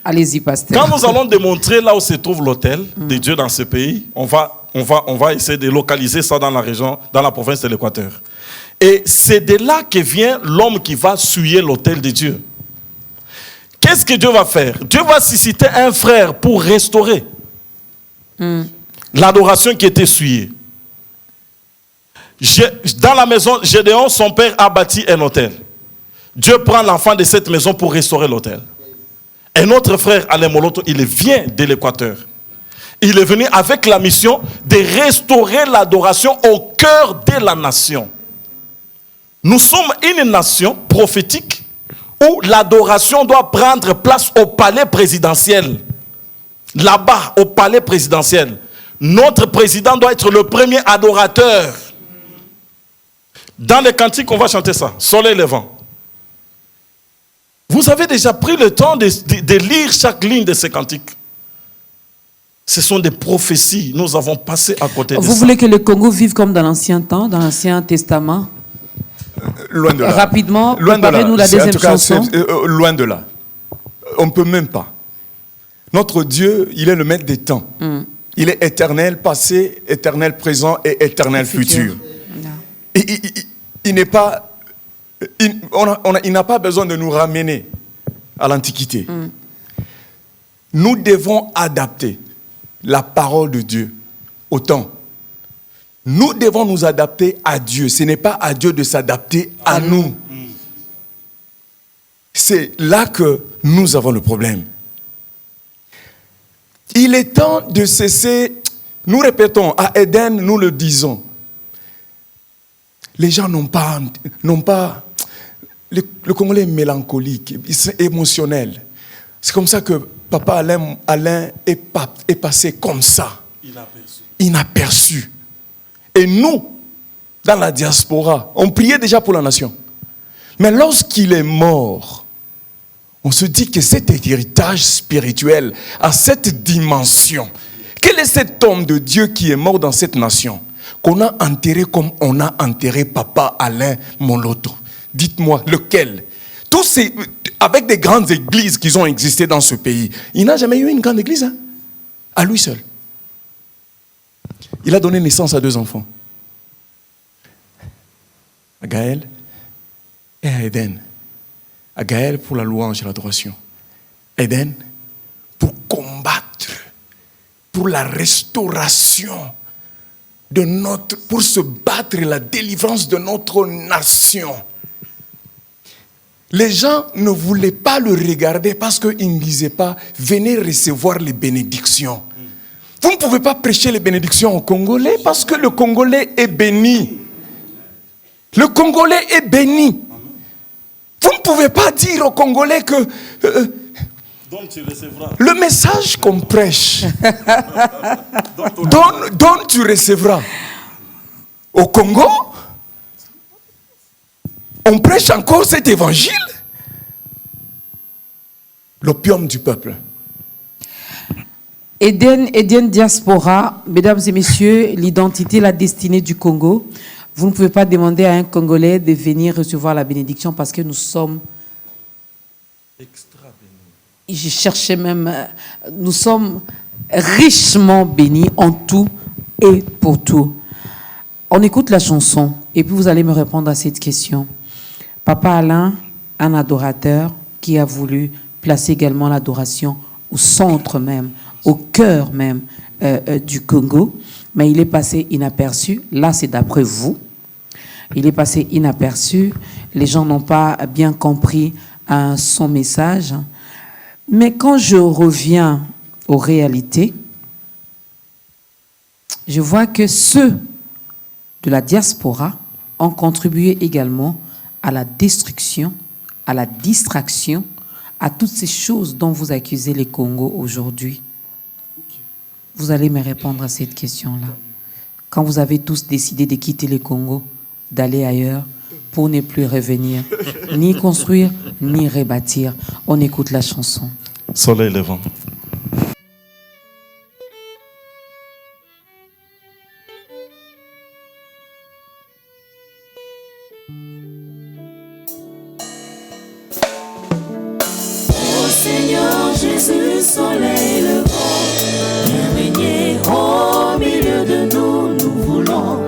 Allez-y, pasteur. Quand nous allons démontrer là où se trouve l'autel de Dieu dans ce pays, on va essayer de localiser ça dans la région, dans la province de l'Équateur. Et c'est de là que vient l'homme qui va souiller l'autel de Dieu. Qu'est-ce que Dieu va faire? Dieu va susciter un frère pour restaurer l'adoration qui était souillée. Dans la maison, Gédéon, son père, a bâti un autel. Dieu prend l'enfant de cette maison pour restaurer l'autel. Un autre frère, Alain Moloto, il vient de l'Équateur. Il est venu avec la mission de restaurer l'adoration au cœur de la nation. Nous sommes une nation prophétique où l'adoration doit prendre place au palais présidentiel. Là-bas, au palais présidentiel. Notre président doit être le premier adorateur. Dans les cantiques, on va chanter ça. Soleil levant. Vous avez déjà pris le temps de lire chaque ligne de ces cantiques. Ce sont des prophéties. Nous avons passé à côté de ça. Vous voulez que le Congo vive comme dans l'Ancien temps, dans l'Ancien Testament? Loin de là. Rapidement, Loin de là. préparez-nous la deuxième En tout cas, chanson. loin de là. On ne peut même pas. Notre Dieu, il est le maître des temps. Il est éternel passé, éternel présent et éternel futur. Il n'est pas... Il n'a pas besoin de nous ramener à l'Antiquité. Nous devons adapter la parole de Dieu au temps. Nous devons nous adapter à Dieu. Ce n'est pas à Dieu de s'adapter à nous. C'est là que nous avons le problème. Il est temps de cesser. Nous répétons, à Éden, nous le disons. Les gens n'ont pas le Congolais est mélancolique, c'est émotionnel. C'est comme ça que Papa Alain est passé comme ça. Inaperçu. Et nous, dans la diaspora, on priait déjà pour la nation. Mais lorsqu'il est mort, on se dit que cet héritage spirituel a cette dimension. Quel est cet homme de Dieu qui est mort dans cette nation, qu'on a enterré comme on a enterré Papa Alain Moloto? Dites-moi, lequel? Tous ces, avec des grandes églises qui ont existé dans ce pays, il n'a jamais eu une grande église, hein? À lui seul. Il a donné naissance à 2 enfants. À Gaël et à Éden. À Gaël pour la louange et l'adoration. Éden pour combattre, pour la restauration de notre, pour se battre et la délivrance de notre nation. Les gens ne voulaient pas le regarder parce qu'ils ne disaient pas « Venez recevoir les bénédictions ». Vous ne pouvez pas prêcher les bénédictions aux Congolais parce que le Congolais est béni. Le Congolais est béni. Vous ne pouvez pas dire aux Congolais que le message qu'on prêche, donne, tu recevras. Au Congo, on prêche encore cet évangile. L'opium du peuple. Eden Diaspora, mesdames et messieurs, l'identité, la destinée du Congo. Vous ne pouvez pas demander à un Congolais de venir recevoir la bénédiction parce que nous sommes extra bénis. Je cherchais même, nous sommes richement bénis en tout et pour tout. On écoute la chanson et puis vous allez me répondre à cette question. Papa Alain, un adorateur qui a voulu placer également l'adoration au centre même, au cœur même du Congo, mais il est passé inaperçu. Là, c'est d'après vous. Il est passé inaperçu. Les gens n'ont pas bien compris son message. Mais quand je reviens aux réalités, je vois que ceux de la diaspora ont contribué également à la destruction, à la distraction, à toutes ces choses dont vous accusez les Congos aujourd'hui. Vous allez me répondre à cette question-là. Quand vous avez tous décidé de quitter le Congo, d'aller ailleurs, pour ne plus revenir, ni construire, ni rebâtir. On écoute la chanson. Soleil levant. Ô Seigneur Jésus, soleil levant, viens régner au milieu de nous. Nous voulons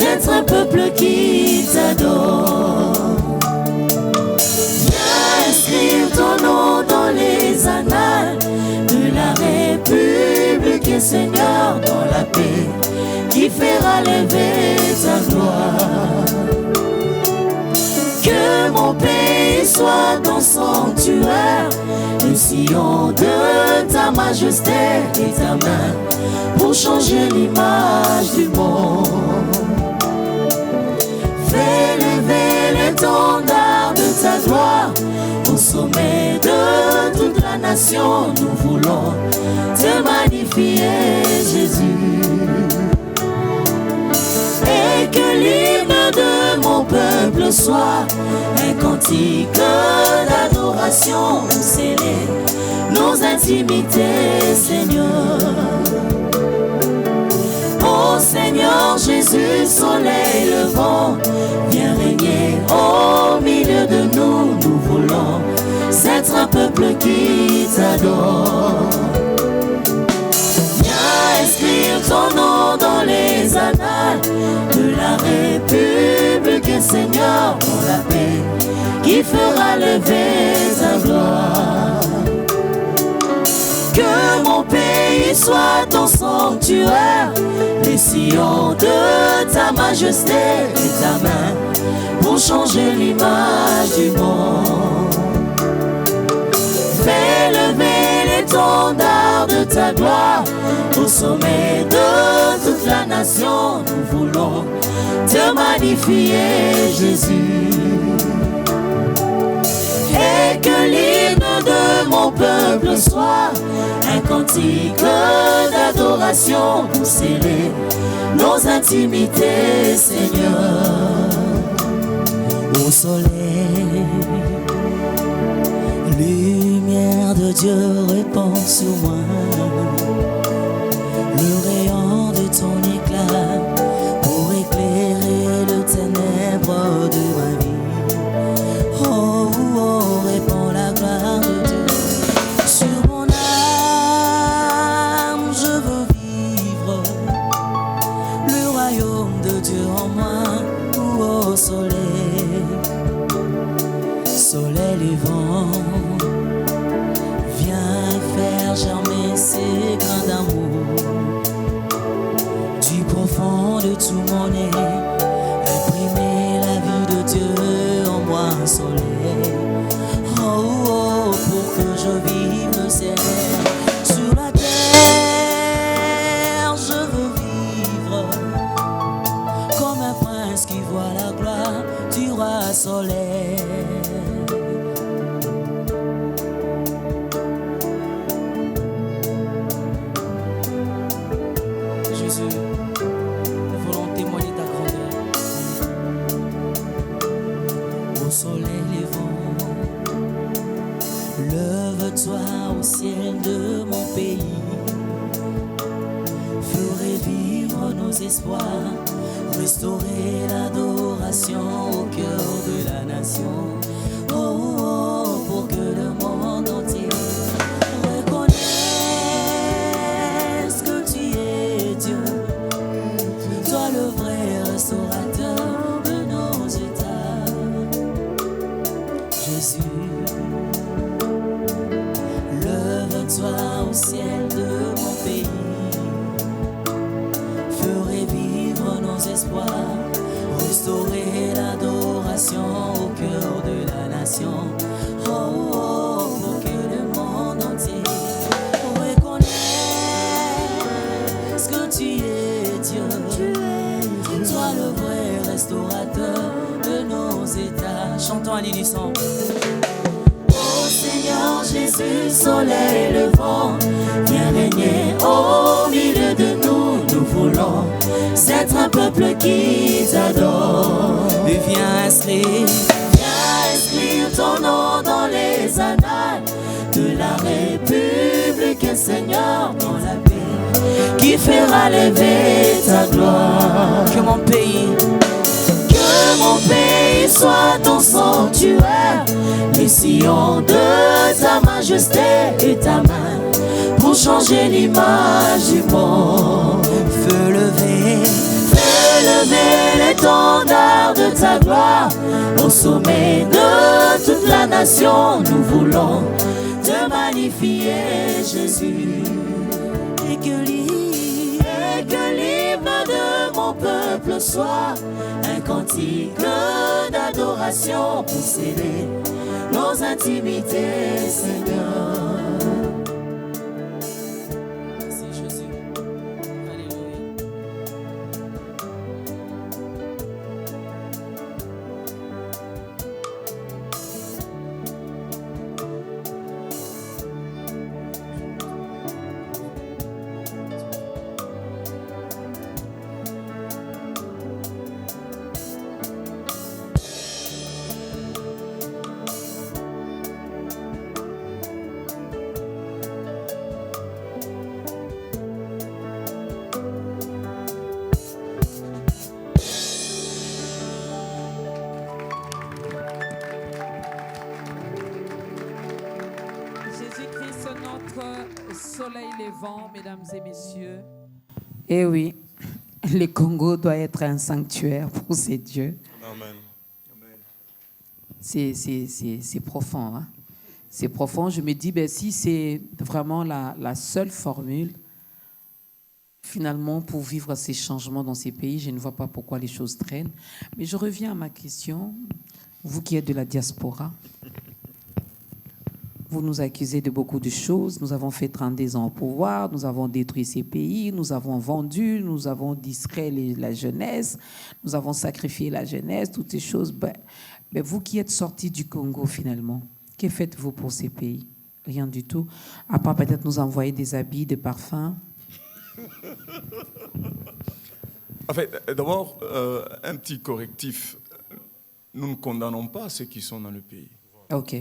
être un peuple qui t'adore. Viens inscrire ton nom dans les annales de la République et Seigneur, dans la paix qui fera lever ta gloire. Que mon pays soit ton sanctuaire, le sillon de ta majesté et ta main pour changer l'image du monde. Fais lever l'étendard de ta gloire au sommet de toute la nation. Nous voulons te magnifier, Jésus. Et que l'hymne de mon peuple soit un cantique d'adoration pour sceller nos intimités, Seigneur. Ô Seigneur Jésus, soleil levant, viens régner au milieu de nous. Nous voulons être un peuple qui t'adore. Viens inscrire ton nom dans les annales de la République et Seigneur, dans la paix qui fera lever ta gloire. Que mon pays soit ton sanctuaire, les sillons de ta majesté et ta main pour changer l'image du monde. Fais lever l'étendard de ta gloire au sommet de toute la nation. Nous voulons te magnifier, Jésus. Et que l'hymne de mon peuple soit un cantique d'adoration pour sceller nos intimités, Seigneur. Au soleil, lumière de Dieu répand sur moi, le rayon de ton éclat pour éclairer le ténèbre de ma vie. Oh, oh, répand la gloire de Dieu sur mon âme. Je veux vivre le royaume de Dieu en moi. Oh, soleil, soleil levant, viens faire germer ces grains d'amour du profond de tout mon être, imprimer la vie de Dieu en moi, soleil. Oh, oh, pour que je vive le ciel sur la terre. Je veux vivre comme un prince qui voit la gloire du roi soleil. Jésus, nous voulons témoigner ta grandeur. Au soleil levant, lève-toi au ciel de mon pays. Ferai vivre nos espoirs, restaurer l'adoration au cœur de la nation. Oh, oh, pour que le monde entier reconnaisse que tu es Dieu, toi le vrai restaurateur de nos états. Jésus, lève-toi au ciel de mon pays. Ferai vivre nos espoirs, restaurer l'adoration au cœur de la nation. Oh, oh, pour que le monde entier reconnaisse que tu es Dieu, toi le vrai restaurateur de nos états. Chantons à l'unisson. Ô Seigneur Jésus, soleil levant, viens régner au milieu de nous. Nous voulons être un peuple qui t'adore. Et viens inscrire ton nom dans les annales de la République, Seigneur, dans la paix qui fera lever ta gloire. Que mon pays qu'il soit ton sanctuaire, les sillons de ta majesté et ta main pour changer l'image du monde. Feu lever, Fais lever l'étendard de ta gloire au sommet de toute la nation. Nous voulons te magnifier, Jésus. et que l'hymne de mon peuple soit un cantique d'adoration pour sceller nos intimités, Seigneur. Merci Jésus. Alléluia. Jésus-Christ, notre soleil levant, mesdames et messieurs. Eh oui, le Congo doit être un sanctuaire pour ces dieux. Amen. C'est profond. Hein? C'est profond. Je me dis, ben, si c'est vraiment la seule formule, finalement, pour vivre ces changements dans ces pays, je ne vois pas pourquoi les choses traînent. Mais je reviens à ma question. Vous qui êtes de la diaspora, vous nous accusez de beaucoup de choses. Nous avons fait 32 ans au pouvoir, nous avons détruit ces pays, nous avons vendu, nous avons distrait la jeunesse, nous avons sacrifié la jeunesse, toutes ces choses. Mais vous qui êtes sortis du Congo finalement, que faites-vous pour ces pays? Rien du tout, à part peut-être nous envoyer des habits, des parfums. En fait, d'abord, un petit correctif. Nous ne condamnons pas ceux qui sont dans le pays. Ok.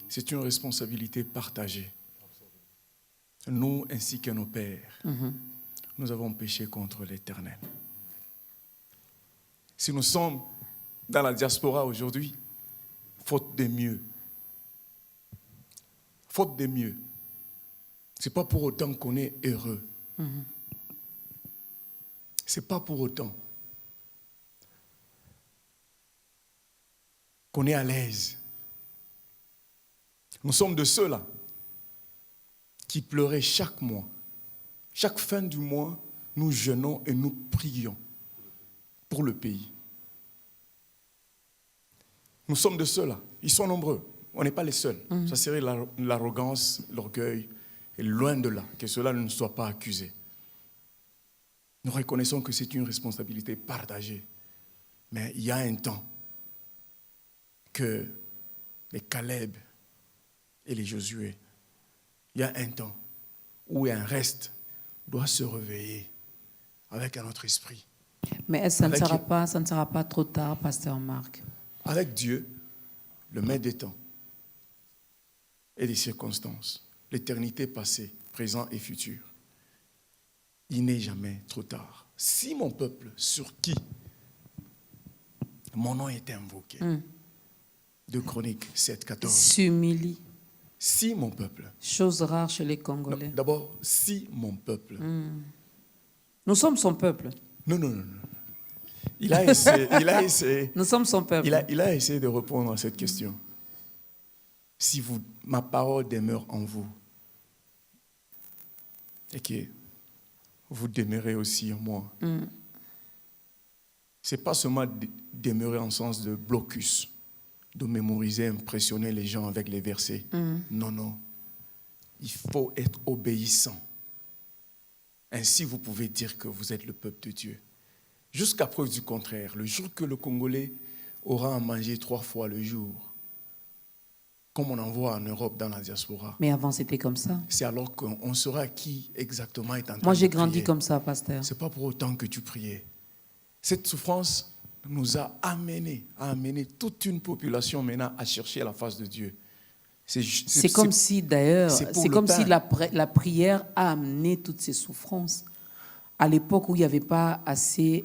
C'est une responsabilité partagée. Nous, ainsi que nos pères, nous avons péché contre l'Éternel. Si nous sommes dans la diaspora aujourd'hui, faute de mieux. Faute de mieux. Ce n'est pas pour autant qu'on est heureux. Ce n'est pas pour autant qu'on est à l'aise. Nous sommes de ceux-là qui pleuraient chaque mois. Chaque fin du mois, nous jeûnons et nous prions pour le pays. Nous sommes de ceux-là. Ils sont nombreux. On n'est pas les seuls. Ça serait l'arrogance, l'orgueil. Et loin de là, que cela ne soit pas accusé. Nous reconnaissons que c'est une responsabilité partagée. Mais il y a un temps que les Caleb et les Josué, il y a un temps où un reste doit se réveiller avec un autre esprit. Mais est-ce que ça ne sera pas trop tard, pasteur Marc? Avec Dieu, le maître des temps et des circonstances, l'éternité passée, présent et futur, il n'est jamais trop tard. Si mon peuple, sur qui mon nom est invoqué, 2 Chroniques 7:14, s'humilie. Si mon peuple. Chose rare chez les Congolais. D'abord, si mon peuple. Nous sommes son peuple. Non. Il a essayé. Nous sommes son peuple. Il a essayé de répondre à cette question. Si ma parole demeure en vous et que vous demeurez aussi en moi, ce n'est pas seulement demeurer en sens de blocus, de mémoriser, impressionner les gens avec les versets. Non. Il faut être obéissant. Ainsi, vous pouvez dire que vous êtes le peuple de Dieu. Jusqu'à preuve du contraire, le jour que le Congolais aura à manger 3 fois le jour, comme on en voit en Europe dans la diaspora. Mais avant, c'était comme ça. C'est alors qu'on saura qui exactement est en train de prier. Moi, j'ai grandi comme ça, pasteur. Ce n'est pas pour autant que tu priais. Cette souffrance nous a amené toute une population maintenant à chercher la face de Dieu. C'est comme si, d'ailleurs, la prière a amené toutes ces souffrances. à l'époque où il n'y avait pas assez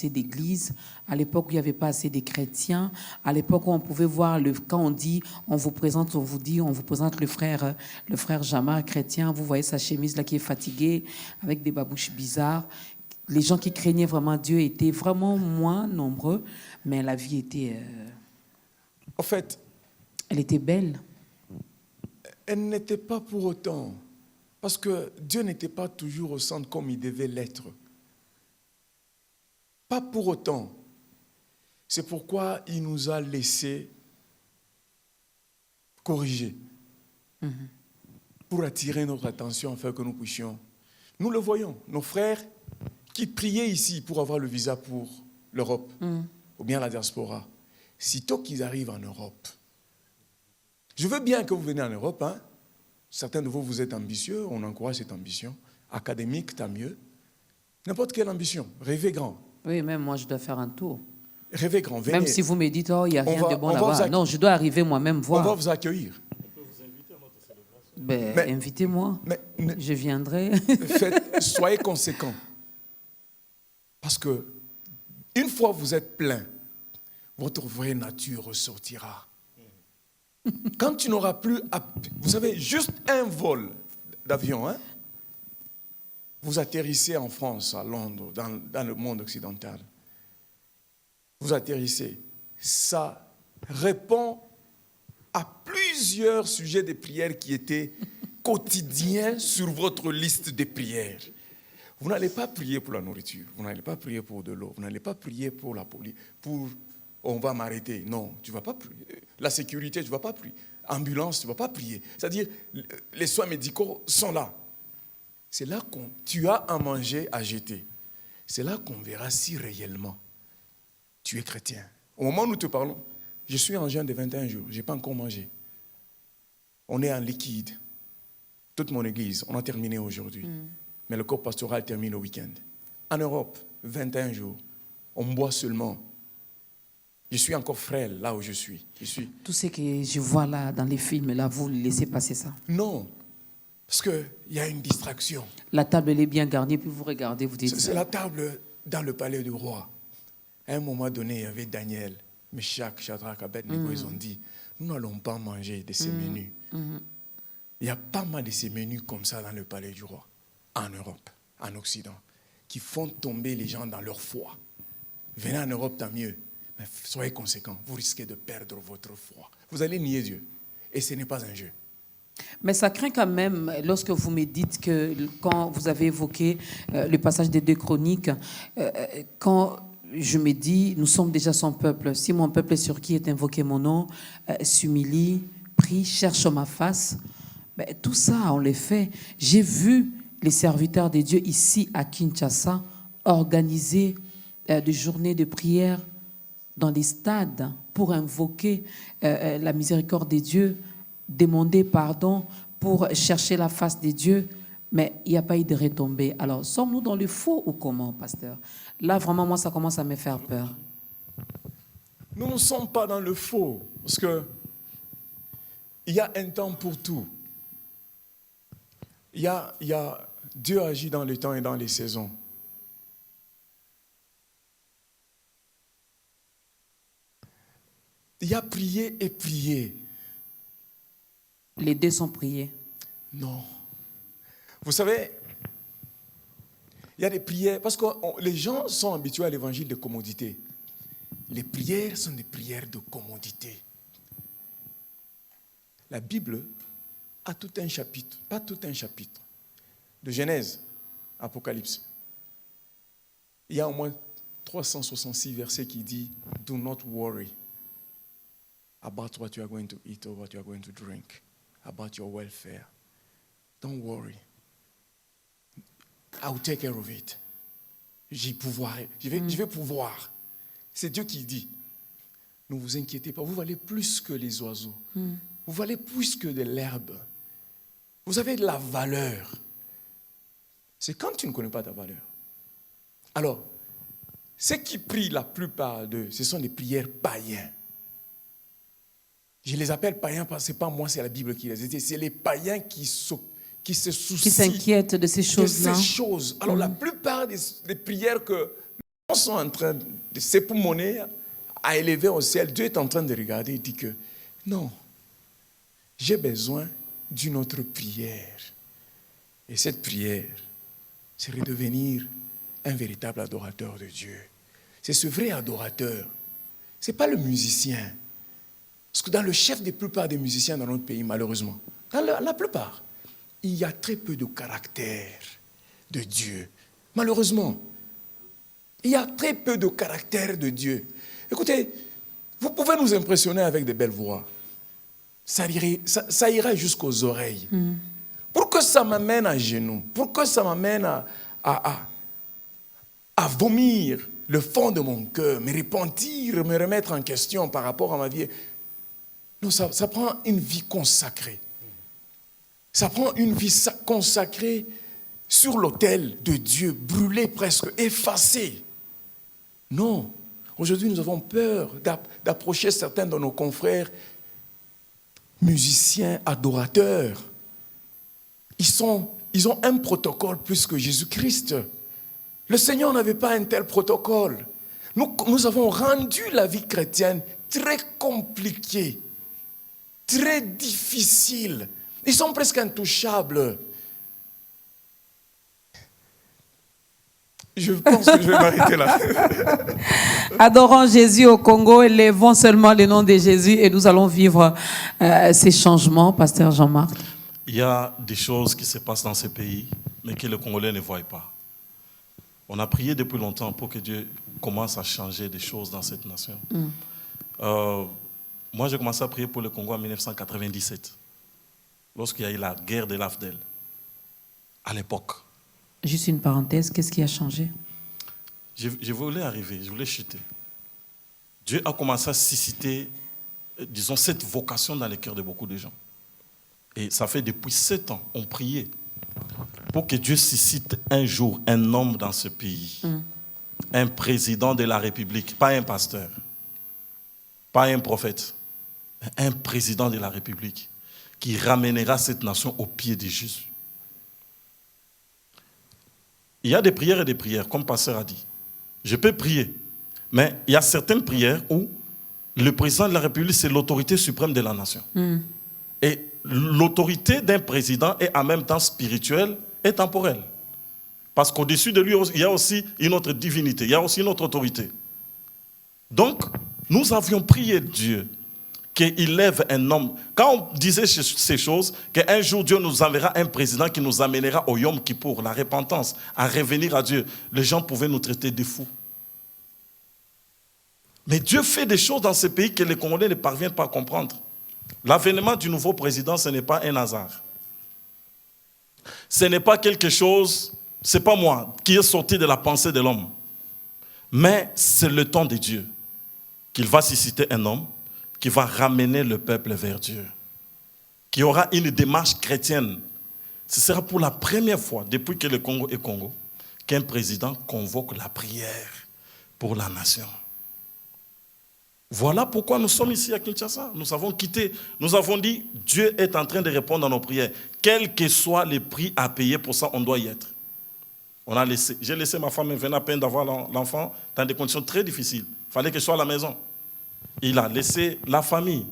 d'églises, à l'époque où il n'y avait pas assez de chrétiens, à l'époque où on pouvait voir, quand on dit, on vous présente le frère Jama, chrétien, vous voyez sa chemise là qui est fatiguée, avec des babouches bizarres. Les gens qui craignaient vraiment Dieu étaient vraiment moins nombreux, mais la vie était... En fait, elle était belle. Elle n'était pas pour autant, parce que Dieu n'était pas toujours au centre comme il devait l'être. Pas pour autant. C'est pourquoi il nous a laissé corriger, pour attirer notre attention afin que nous puissions. Nous le voyons, nos frères qui priaient ici pour avoir le visa pour l'Europe, ou bien la diaspora, sitôt qu'ils arrivent en Europe. Je veux bien que vous veniez en Europe, hein. Certains de vous, vous êtes ambitieux, on encourage cette ambition. Académique, tant mieux. N'importe quelle ambition, rêvez grand. Oui, même moi, je dois faire un tour. Rêvez grand, venez. Même si vous me dites, oh, il n'y a rien de bon va là-bas. Non, je dois arriver moi-même voir. On va vous accueillir. Ben, invitez-moi. Je viendrai. Soyez conséquents. Parce que une fois vous êtes plein, votre vraie nature ressortira. Quand tu n'auras plus, vous savez, juste un vol d'avion, hein, vous atterrissez en France, à Londres, dans le monde occidental. Vous atterrissez. Ça répond à plusieurs sujets de prières qui étaient quotidiens sur votre liste de prières. Vous n'allez pas prier pour la nourriture, vous n'allez pas prier pour de l'eau, vous n'allez pas prier pour la police, pour on va m'arrêter. Non, tu ne vas pas prier. La sécurité, tu ne vas pas prier. Ambulance, tu ne vas pas prier. C'est-à-dire, les soins médicaux sont là. C'est là que tu as à manger, à jeter. C'est là qu'on verra si réellement tu es chrétien. Au moment où nous te parlons, je suis en jeûne de 21 jours, je n'ai pas encore mangé. On est en liquide. Toute mon église, on a terminé aujourd'hui. Mais le corps pastoral termine le week-end. En Europe, 21 jours, on boit seulement. Je suis encore frêle là où je suis. Tout ce que je vois là dans les films, là, vous laissez passer ça? Non, parce qu'il y a une distraction. La table, elle est bien garnie, puis vous regardez, vous dites... C'est la table dans le palais du roi. À un moment donné, il y avait Daniel, Meshach, Shadrach, Abednego, ils ont dit, nous n'allons pas manger de ces menus. Il y a pas mal de ces menus comme ça dans le palais du roi, en Europe, en Occident, qui font tomber les gens dans leur foi. Venez en Europe, tant mieux. Mais soyez conséquents, vous risquez de perdre votre foi. Vous allez nier Dieu. Et ce n'est pas un jeu. Mais ça craint quand même, lorsque vous me dites que, quand vous avez évoqué le passage des 2 Chroniques, quand je me dis, nous sommes déjà son peuple. Si mon peuple sur qui est invoqué mon nom s'humilie, prie, cherche ma face, ben, tout ça, on le fait. J'ai vu les serviteurs de Dieu ici à Kinshasa organiser des journées de prière dans les stades pour invoquer la miséricorde de Dieu, demander pardon pour chercher la face de Dieu, mais il n'y a pas eu de retombées. Alors, sommes-nous dans le faux ou comment, pasteur? Là, vraiment, moi, ça commence à me faire peur. Nous ne sommes pas dans le faux, parce que il y a un temps pour tout. Dieu agit dans les temps et dans les saisons. Il y a prier et prier. Les 2 sont priés. Non. Vous savez, il y a des prières, parce que les gens sont habitués à l'évangile de commodité. Les prières sont des prières de commodité. La Bible a tout un chapitre, pas tout un chapitre, de Genèse, Apocalypse. Il y a au moins 366 versets qui disent « Do not worry about what you are going to eat or what you are going to drink, about your welfare. Don't worry. I will take care of it. Je vais pouvoir. » C'est Dieu qui dit. Ne vous inquiétez pas, vous valez plus que les oiseaux. Vous valez plus que de l'herbe. Vous avez de la valeur. C'est quand tu ne connais pas ta valeur. Alors, ceux qui prient, la plupart d'eux, ce sont des prières païens. Je les appelle païens parce que ce n'est pas moi, c'est la Bible qui les dit. C'est les païens qui qui se qui soucient s'inquiètent de ces de choses-là. ces choses. Alors la plupart des prières que les gens sont en train de s'époumoner à élever au ciel, Dieu est en train de regarder et dit que non, j'ai besoin d'une autre prière. Et cette prière serait de devenir un véritable adorateur de Dieu. C'est ce vrai adorateur. Ce n'est pas le musicien. Parce que dans le chef des plupart des musiciens dans notre pays, malheureusement, dans la plupart, il y a très peu de caractère de Dieu. Malheureusement, il y a très peu de caractère de Dieu. Écoutez, vous pouvez nous impressionner avec de belles voix. Ça ira jusqu'aux oreilles. Pour que ça m'amène à genoux, pour que ça m'amène à vomir le fond de mon cœur, me repentir, me remettre en question par rapport à ma vie. Non, ça prend une vie consacrée. Ça prend une vie consacrée sur l'autel de Dieu, brûlée presque, effacée. Non. Aujourd'hui, nous avons peur d'approcher certains de nos confrères musiciens, adorateurs. Ils ont un protocole plus que Jésus-Christ. Le Seigneur n'avait pas un tel protocole. Nous avons rendu la vie chrétienne très compliquée, très difficile. Ils sont presque intouchables. Je pense que je vais m'arrêter là. Adorons Jésus au Congo, élevons seulement le nom de Jésus et nous allons vivre ces changements, Pasteur Jean-Marc. Il y a des choses qui se passent dans ces pays, mais que les Congolais ne voient pas. On a prié depuis longtemps pour que Dieu commence à changer des choses dans cette nation. Moi, j'ai commencé à prier pour le Congo en 1997, lorsqu'il y a eu la guerre de l'AFDEL, à l'époque. Juste une parenthèse, qu'est-ce qui a changé? Je voulais arriver, je voulais chuter. Dieu a commencé à susciter, disons, cette vocation dans les cœurs de beaucoup de gens. Et ça fait depuis 7 ans, on priait pour que Dieu suscite un jour un homme dans ce pays, un président de la République, pas un pasteur, pas un prophète, un président de la République qui ramènera cette nation au pied de Jésus. Il y a des prières et des prières, comme le pasteur a dit. Je peux prier, mais il y a certaines prières où le président de la République, c'est l'autorité suprême de la nation. Et l'autorité d'un président est en même temps spirituelle et temporelle. Parce qu'au-dessus de lui, il y a aussi une autre divinité, il y a aussi une autre autorité. Donc, nous avions prié Dieu qu'il lève un homme. Quand on disait ces choses, qu'un jour Dieu nous enverra un président qui nous amènera au Yom Kippour, la repentance, à revenir à Dieu, les gens pouvaient nous traiter de fous. Mais Dieu fait des choses dans ce pays que les Congolais ne parviennent pas à comprendre. L'avènement du nouveau président, ce n'est pas un hasard. Ce n'est pas quelque chose, ce n'est pas moi qui est sorti de la pensée de l'homme. Mais c'est le temps de Dieu qu'il va susciter un homme qui va ramener le peuple vers Dieu, qui aura une démarche chrétienne. Ce sera pour la première fois depuis que le Congo est Congo qu'un président convoque la prière pour la nation. Voilà pourquoi nous sommes ici à Kinshasa. Nous avons quitté, nous avons dit, Dieu est en train de répondre à nos prières. Quel que soit les prix à payer, pour ça, on doit y être. J'ai laissé ma femme, elle venait à peine d'avoir l'enfant, dans des conditions très difficiles. Il fallait qu'elle soit à la maison. Il a laissé la famille.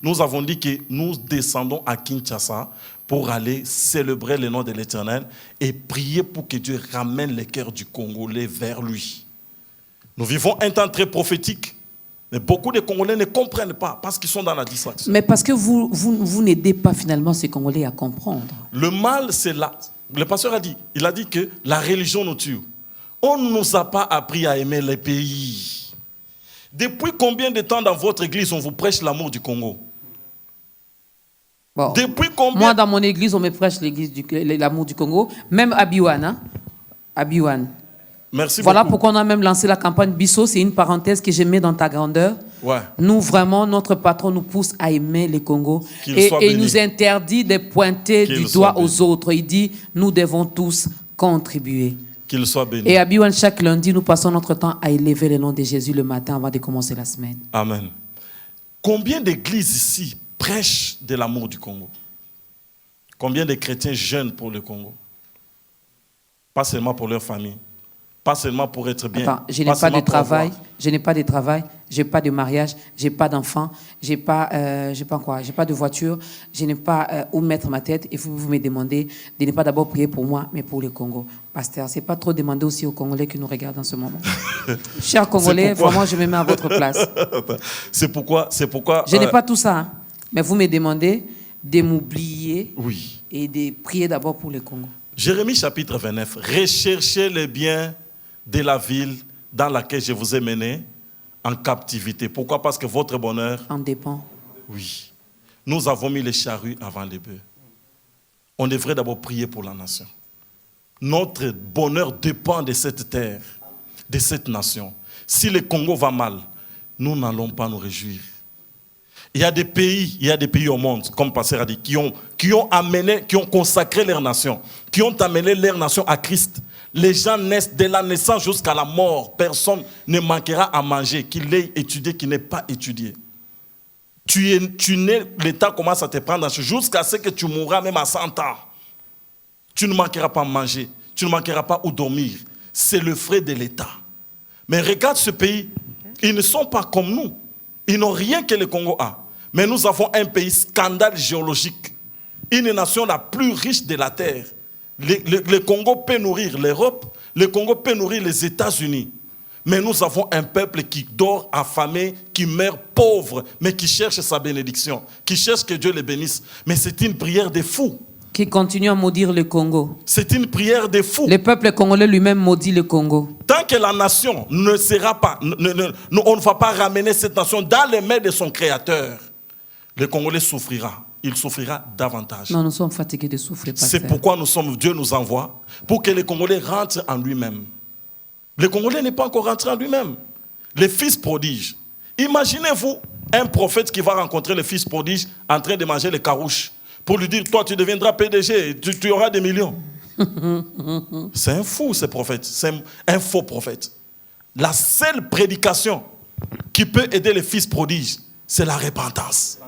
Nous avons dit que nous descendons à Kinshasa pour aller célébrer le nom de l'Éternel et prier pour que Dieu ramène les cœurs du Congolais vers lui. Nous vivons un temps très prophétique. Mais beaucoup de Congolais ne comprennent pas parce qu'ils sont dans la distraction. Mais parce que vous n'aidez pas finalement ces Congolais à comprendre. Le mal, c'est là. Le pasteur a dit, il a dit que la religion nous tue. On ne nous a pas appris à aimer les pays. Depuis combien de temps dans votre église on vous prêche l'amour du Congo? Bon. Depuis combien? Moi, dans mon église, on me prêche l'amour du Congo. Même à Biwan. Hein? À Biwan. Merci voilà beaucoup. pourquoi on a même lancé la campagne Bisso. C'est une parenthèse que je mets dans ta grandeur. Ouais. Nous, vraiment, notre patron nous pousse à aimer les Congos. Et il nous interdit de pointer du doigt aux autres. Il dit, nous devons tous contribuer. Qu'il soit béni. Et à Biwan, chaque lundi, nous passons notre temps à élever le nom de Jésus le matin avant de commencer la semaine. Amen. Combien d'églises ici prêchent de l'amour du Congo? Combien de chrétiens jeûnent pour le Congo? Pas seulement pour leur famille, pas seulement pour être bien. Attends, je n'ai pas de travail, je n'ai pas de travail, je n'ai pas de mariage, je n'ai pas d'enfant, je n'ai pas de voiture, je n'ai pas où mettre ma tête. Et vous me demandez de ne pas d'abord prier pour moi, mais pour le Congo. Pasteur, ce n'est pas trop demander aussi aux Congolais qui nous regardent en ce moment. Chers Congolais, vraiment, je me mets à votre place. C'est pourquoi... Je n'ai pas tout ça, hein, mais vous me demandez de m'oublier et de prier d'abord pour le Congo. Jérémie chapitre 29. Recherchez les biens de la ville dans laquelle je vous ai mené en captivité. Pourquoi? Parce que votre bonheur en dépend. Oui. Nous avons mis les charrues avant les bœufs. On devrait d'abord prier pour la nation. Notre bonheur dépend de cette terre, de cette nation. Si le Congo va mal, nous n'allons pas nous réjouir. Il y a des pays au monde, comme Pasteur a dit, qui ont consacré leur nation, qui ont amené leur nation à Christ. Les gens naissent de la naissance jusqu'à la mort. Personne ne manquera à manger, qu'il ait étudié, qu'il n'ait pas étudié. Tu nais, l'État commence à te prendre jusqu'à ce que tu mourras même à 100 ans. Tu ne manqueras pas à manger, tu ne manqueras pas où dormir. C'est le frais de l'État. Mais regarde ce pays, ils ne sont pas comme nous. Ils n'ont rien que le Congo a. Mais nous avons un pays scandale géologique. Une nation la plus riche de la terre. Le Congo peut nourrir l'Europe, le Congo peut nourrir les États-Unis. Mais nous avons un peuple qui dort affamé, qui meurt pauvre, mais qui cherche sa bénédiction, qui cherche que Dieu le bénisse. Mais c'est une prière de fou. Qui continue à maudire le Congo. C'est une prière de fou. Le peuple congolais lui-même maudit le Congo. Tant que la nation ne sera pas, on ne va pas ramener cette nation dans les mains de son Créateur, le Congolais souffrira. Il souffrira davantage. Non, nous sommes fatigués de souffrir. C'est pourquoi Dieu nous envoie, pour que le Congolais rentre en lui-même. Le Congolais n'est pas encore rentré en lui-même. Les fils prodiges. Imaginez-vous un prophète qui va rencontrer le fils prodige en train de manger les carouches pour lui dire, toi tu deviendras PDG, tu auras des millions. C'est un fou ce prophète, c'est un faux prophète. La seule prédication qui peut aider les fils prodiges, c'est la repentance.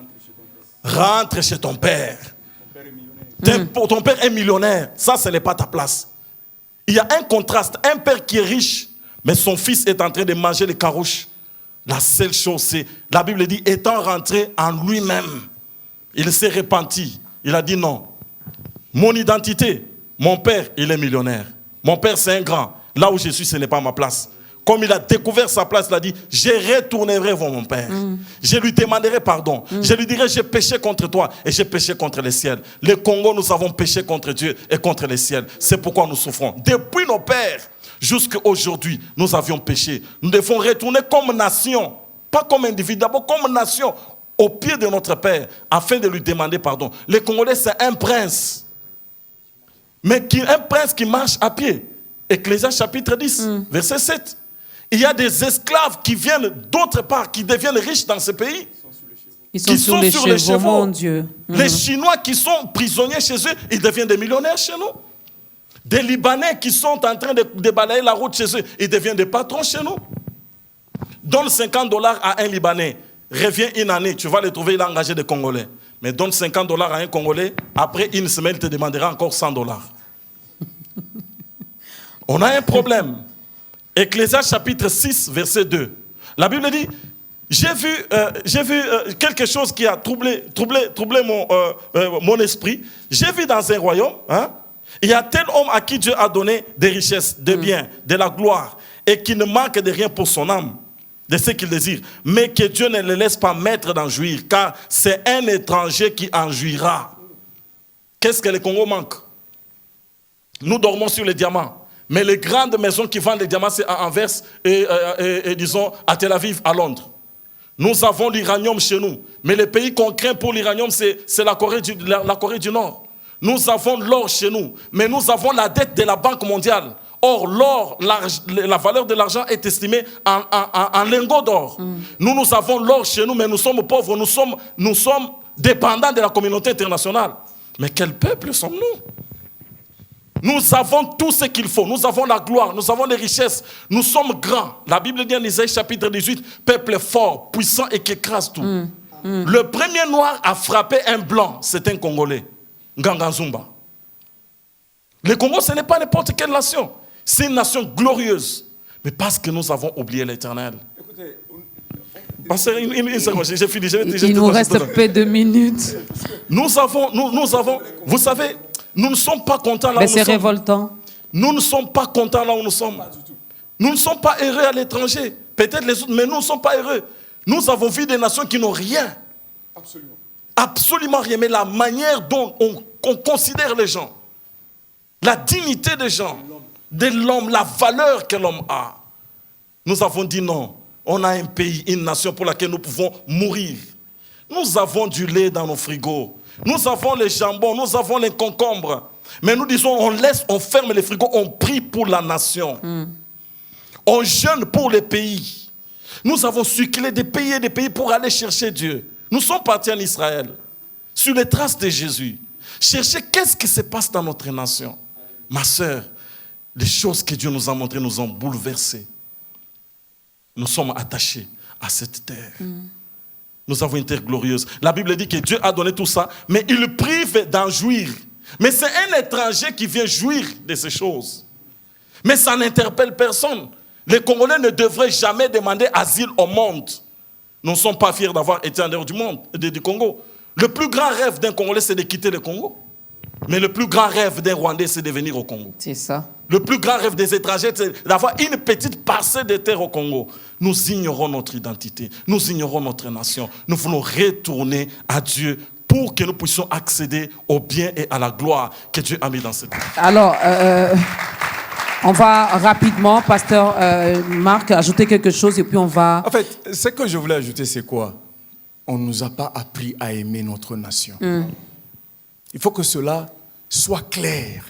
Rentre chez ton père. Ton père est millionnaire. Ça, ce n'est pas ta place. Il y a un contraste. Un père qui est riche, mais son fils est en train de manger les carouches. La seule chose, c'est, la Bible dit, étant rentré en lui-même, il s'est repenti. Il a dit non. Mon identité, mon père, il est millionnaire. Mon père, c'est un grand. Là où je suis, ce n'est pas ma place. Comme il a découvert sa place, il a dit, je retournerai vers mon père. Je lui demanderai pardon. Je lui dirai, j'ai péché contre toi et j'ai péché contre le ciel. Le Congo, nous avons péché contre Dieu et contre le ciel. C'est pourquoi nous souffrons. Depuis nos pères jusqu'à aujourd'hui, nous avions péché. Nous devons retourner comme nation, pas comme individu, d'abord comme nation, au pied de notre Père, afin de lui demander pardon. Le Congolais, c'est un prince. Mais un prince qui marche à pied. Ecclésiaste chapitre 10, verset 7. Il y a des esclaves qui viennent d'autre part, qui deviennent riches dans ce pays. Ils sont sur les chevaux, mon Dieu. Les Chinois qui sont prisonniers chez eux, ils deviennent des millionnaires chez nous. Des Libanais qui sont en train de balayer la route chez eux, ils deviennent des patrons chez nous. Donne $50 à un Libanais, reviens une année, tu vas le trouver, il a engagé des Congolais. Mais donne $50 à un Congolais, après une semaine, il te demandera encore $100. On a un problème. Ecclésiaste chapitre 6, verset 2. La Bible dit, j'ai vu quelque chose qui a troublé mon esprit. J'ai vu dans un royaume, il y a tel homme à qui Dieu a donné des richesses, des biens, de la gloire, et qui ne manque de rien pour son âme, de ce qu'il désire, mais que Dieu ne le laisse pas mettre d'en jouir, car c'est un étranger qui en jouira. Qu'est-ce que le Congo manque? Nous dormons sur les diamants. Mais les grandes maisons qui vendent les diamants, c'est à Anvers et disons à Tel Aviv, à Londres. Nous avons l'uranium chez nous. Mais le pays qu'on craint pour l'uranium, c'est la Corée du Nord. Nous avons l'or chez nous. Mais nous avons la dette de la Banque mondiale. Or, l'or, la valeur de l'argent est estimée en lingots d'or. Nous avons l'or chez nous, mais nous sommes pauvres. Nous sommes dépendants de la communauté internationale. Mais quel peuple sommes-nous? Nous avons tout ce qu'il faut. Nous avons la gloire, nous avons les richesses. Nous sommes grands. La Bible dit en Isaïe chapitre 18, peuple fort, puissant et qui écrase tout. Le premier noir à frapper un blanc, c'est un Congolais. Nganganzumba. Le Congo, ce n'est pas n'importe quelle nation. C'est une nation glorieuse. Mais parce que nous avons oublié l'Éternel. Pasteur, une seconde, j'ai fini. Il nous reste peu de minutes. Nous avons, vous savez, nous ne sommes pas contents là où nous sommes. C'est révoltant. Nous ne sommes pas contents là où nous sommes. Nous ne sommes pas heureux à l'étranger. Peut-être les autres, mais nous ne sommes pas heureux. Nous avons vu des nations qui n'ont rien. Absolument. Absolument rien. Mais la manière dont on considère les gens, la dignité des gens, de l'homme, la valeur que l'homme a. Nous avons dit non. On a un pays, une nation pour laquelle nous pouvons mourir. Nous avons du lait dans nos frigos. Nous avons les jambons, nous avons les concombres. Mais nous disons, on ferme les frigos, on prie pour la nation. On jeûne pour les pays. Nous avons circulé des pays pour aller chercher Dieu. Nous sommes partis en Israël, sur les traces de Jésus. Chercher qu'est-ce qui se passe dans notre nation. Ma sœur, les choses que Dieu nous a montrées nous ont bouleversés. Nous sommes attachés à cette terre. Nous avons une terre glorieuse. La Bible dit que Dieu a donné tout ça, mais il prive d'en jouir. Mais c'est un étranger qui vient jouir de ces choses. Mais ça n'interpelle personne. Les Congolais ne devraient jamais demander asile au monde. Nous ne sommes pas fiers d'avoir été en dehors du monde, du Congo. Le plus grand rêve d'un Congolais, c'est de quitter le Congo. Mais le plus grand rêve d'un Rwandais, c'est de venir au Congo. C'est ça. Le plus grand rêve des étrangers, c'est d'avoir une petite parcelle de terre au Congo. Nous ignorons notre identité, nous ignorons notre nation. Nous voulons retourner à Dieu pour que nous puissions accéder au bien et à la gloire que Dieu a mis dans cette terre. Alors, on va rapidement, pasteur Marc, ajouter quelque chose et puis on va... En fait, ce que je voulais ajouter, c'est quoi? On ne nous a pas appris à aimer notre nation. Il faut que cela soit clair.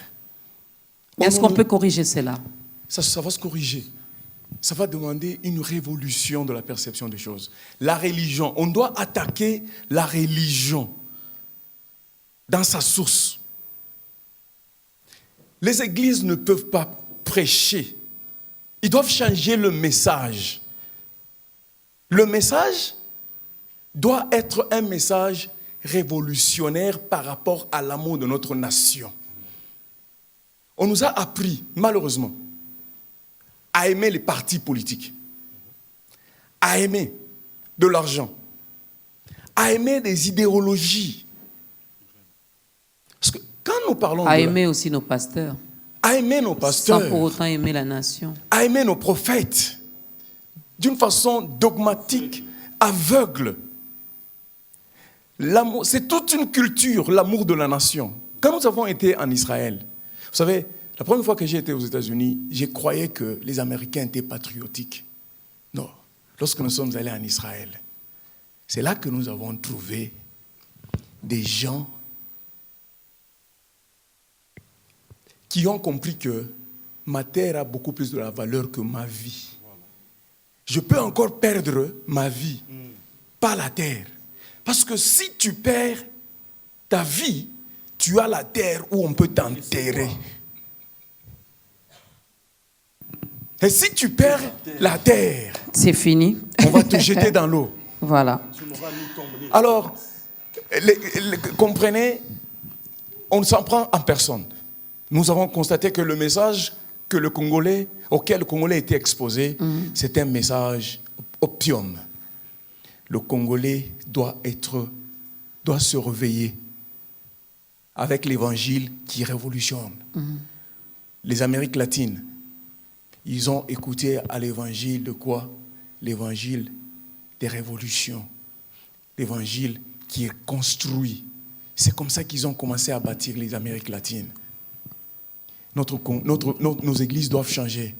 Est-ce qu'on peut corriger cela? Ça va se corriger. Ça va demander une révolution de la perception des choses. La religion, on doit attaquer la religion dans sa source. Les églises ne peuvent pas prêcher. Ils doivent changer le message. Le message doit être un message révolutionnaire par rapport à l'amour de notre nation. On nous a appris, malheureusement, à aimer les partis politiques, à aimer de l'argent, à aimer des idéologies. Parce que quand nous parlons à aimer aussi nos pasteurs, à aimer nos pasteurs, sans pour autant aimer la nation, à aimer nos prophètes, d'une façon dogmatique, aveugle. L'amour, c'est toute une culture, l'amour de la nation. Quand nous avons été en Israël, vous savez, la première fois que j'ai été aux États-Unis, je croyais que les Américains étaient patriotiques. Non. Lorsque nous sommes allés en Israël, c'est là que nous avons trouvé des gens qui ont compris que ma terre a beaucoup plus de la valeur que ma vie. Je peux encore perdre ma vie, pas la terre. Parce que si tu perds ta vie, tu as la terre où on peut t'enterrer. Et si tu perds la terre, c'est fini. On va te jeter dans l'eau. Voilà. Alors, comprenez, on s'en prend en personne. Nous avons constaté que le message auquel le Congolais était exposé, c'est un message opium. Le Congolais doit se réveiller avec l'évangile qui révolutionne. Les Amériques latines, ils ont écouté à l'évangile de quoi? L'évangile des révolutions, l'évangile qui est construit. C'est comme ça qu'ils ont commencé à bâtir les Amériques latines. Nos églises doivent changer.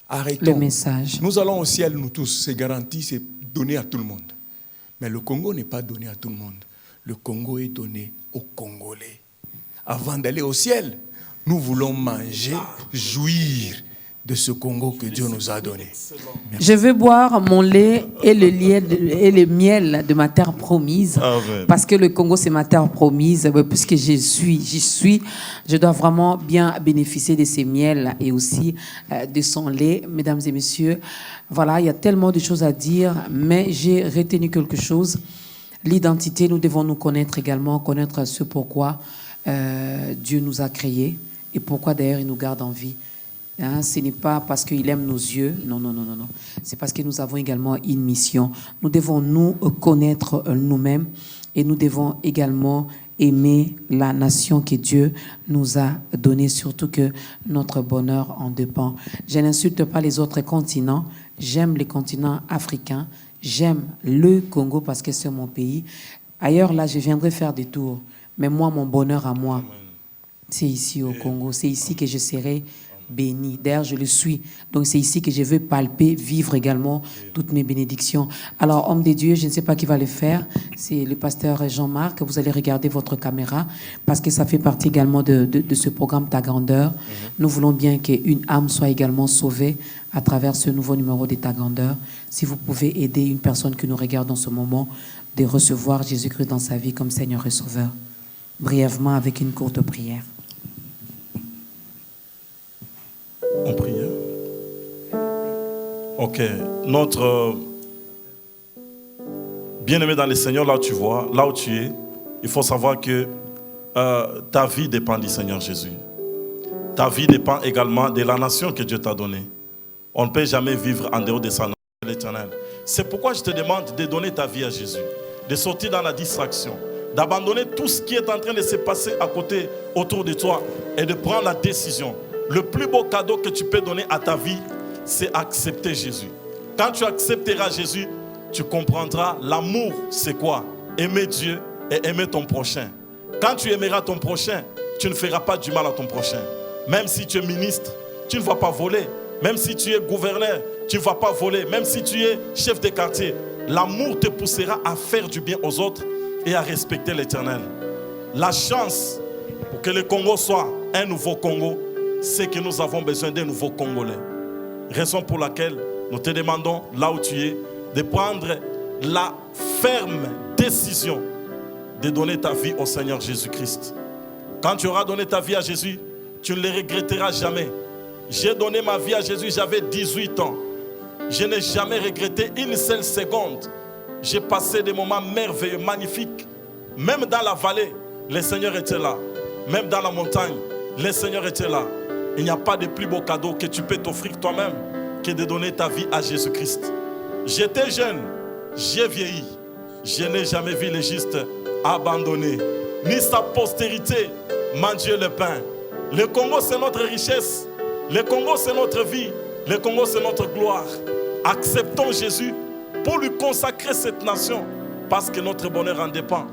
Arrêtons. Le message. Nous allons au ciel, nous tous. C'est garanti, c'est donné à tout le monde. Mais le Congo n'est pas donné à tout le monde. Le Congo est donné aux Congolais. Avant d'aller au ciel, nous voulons manger, jouir de ce Congo que Dieu nous a donné. Merci. Je veux boire mon lait et le miel de ma terre promise. Amen. Parce que le Congo, c'est ma terre promise. Puisque j'y suis, je dois vraiment bien bénéficier de ces miels et aussi de son lait. Mesdames et messieurs, voilà, il y a tellement de choses à dire, mais j'ai retenu quelque chose. L'identité, nous devons nous connaître également, connaître ce pourquoi Dieu nous a créés et pourquoi d'ailleurs il nous garde en vie. Hein, ce n'est pas parce qu'il aime nos yeux, non. C'est parce que nous avons également une mission. Nous devons nous connaître nous-mêmes et nous devons également aimer la nation que Dieu nous a donnée, surtout que notre bonheur en dépend. Je n'insulte pas les autres continents, j'aime les continents africains, j'aime le Congo parce que c'est mon pays. Ailleurs, là, je viendrai faire des tours, mais moi, mon bonheur à moi, c'est ici au Congo, c'est ici que je serai béni. D'ailleurs, je le suis. Donc, c'est ici que je veux palper, vivre également toutes mes bénédictions. Alors, homme de Dieu, je ne sais pas qui va le faire. C'est le pasteur Jean-Marc. Vous allez regarder votre caméra parce que ça fait partie également de ce programme Ta Grandeur. Nous voulons bien qu'une âme soit également sauvée à travers ce nouveau numéro de Ta Grandeur. Si vous pouvez aider une personne qui nous regarde en ce moment de recevoir Jésus-Christ dans sa vie comme Seigneur et Sauveur. Brièvement, avec une courte prière. On prie. Ok. Notre bien-aimé dans le Seigneur, là où tu vois, là où tu es, il faut savoir que ta vie dépend du Seigneur Jésus. Ta vie dépend également de la nation que Dieu t'a donnée. On ne peut jamais vivre en dehors de sa nation, l'Éternel. C'est pourquoi je te demande de donner ta vie à Jésus, de sortir dans la distraction, d'abandonner tout ce qui est en train de se passer à côté, autour de toi, et de prendre la décision. Le plus beau cadeau que tu peux donner à ta vie, c'est accepter Jésus. Quand tu accepteras Jésus, tu comprendras l'amour, c'est quoi? Aimer Dieu et aimer ton prochain. Quand tu aimeras ton prochain, tu ne feras pas du mal à ton prochain. Même si tu es ministre, tu ne vas pas voler. Même si tu es gouverneur, tu ne vas pas voler. Même si tu es chef de quartier, l'amour te poussera à faire du bien aux autres et à respecter l'Éternel. La chance pour que le Congo soit un nouveau Congo, c'est que nous avons besoin d'un nouveau Congolais. Raison pour laquelle nous te demandons, là où tu es, de prendre la ferme décision de donner ta vie au Seigneur Jésus-Christ. Quand tu auras donné ta vie à Jésus, tu ne le regretteras jamais. J'ai donné ma vie à Jésus, j'avais 18 ans. Je n'ai jamais regretté une seule seconde. J'ai passé des moments merveilleux, magnifiques. Même dans la vallée, le Seigneur était là. Même dans la montagne, le Seigneur était là. Il n'y a pas de plus beau cadeau que tu peux t'offrir toi-même que de donner ta vie à Jésus-Christ. J'étais jeune, j'ai vieilli. Je n'ai jamais vu le juste abandonné, ni sa postérité manger le pain. Le Congo, c'est notre richesse. Le Congo, c'est notre vie. Le Congo, c'est notre gloire. Acceptons Jésus pour lui consacrer cette nation parce que notre bonheur en dépend.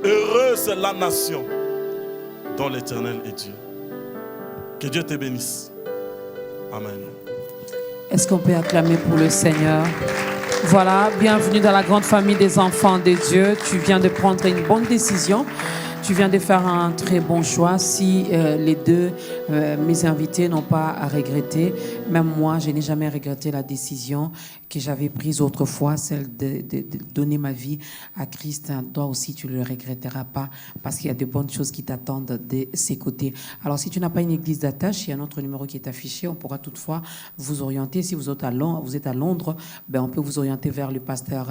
Heureuse la nation dont l'Éternel est Dieu. Que Dieu te bénisse. Amen. Est-ce qu'on peut acclamer pour le Seigneur? Voilà, bienvenue dans la grande famille des enfants de Dieu. Tu viens de prendre une bonne décision. Tu viens de faire un très bon choix. Si les deux, mes invités, n'ont pas à regretter, même moi, je n'ai jamais regretté la décision que j'avais prise autrefois, celle de donner ma vie à Christ. Toi aussi, tu ne le regretteras pas parce qu'il y a de bonnes choses qui t'attendent de ses côtés. Alors, si tu n'as pas une église d'attache, il y a un autre numéro qui est affiché. On pourra toutefois vous orienter. Si vous êtes à Londres, ben, on peut vous orienter vers le pasteur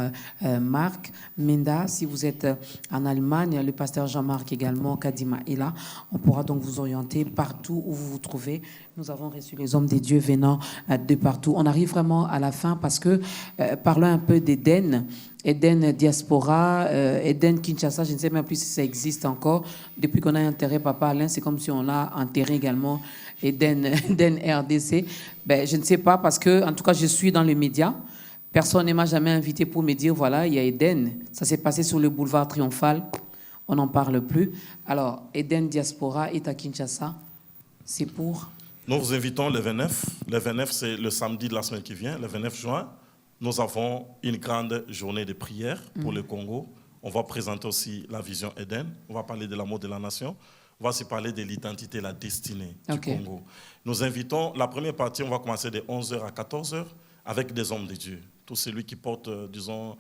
Marc Menda. Si vous êtes en Allemagne, le pasteur Jean-Marc également, Kadima est là. On pourra donc vous orienter partout où vous vous trouvez. Nous avons reçu les hommes des dieux venant de partout. On arrive vraiment à la fin parce que, parlons un peu d'Éden, Eden Diaspora, Eden Kinshasa, je ne sais même plus si ça existe encore. Depuis qu'on a enterré Papa Alain, c'est comme si on a enterré également Eden RDC. Ben, je ne sais pas parce que, en tout cas, je suis dans les médias. Personne ne m'a jamais invité pour me dire, voilà, il y a Eden. Ça s'est passé sur le boulevard Triomphal. On n'en parle plus. Alors, Eden Diaspora est à Kinshasa. C'est pour... Nous vous invitons le 29. Le 29, c'est le samedi de la semaine qui vient, le 29 juin. Nous avons une grande journée de prière pour le Congo. On va présenter aussi la vision Eden. On va parler de l'amour de la nation. On va aussi parler de l'identité, la destinée du Congo. Nous invitons, la première partie, on va commencer de 11h à 14h avec des hommes de Dieu. Tout celui qui porte, disons,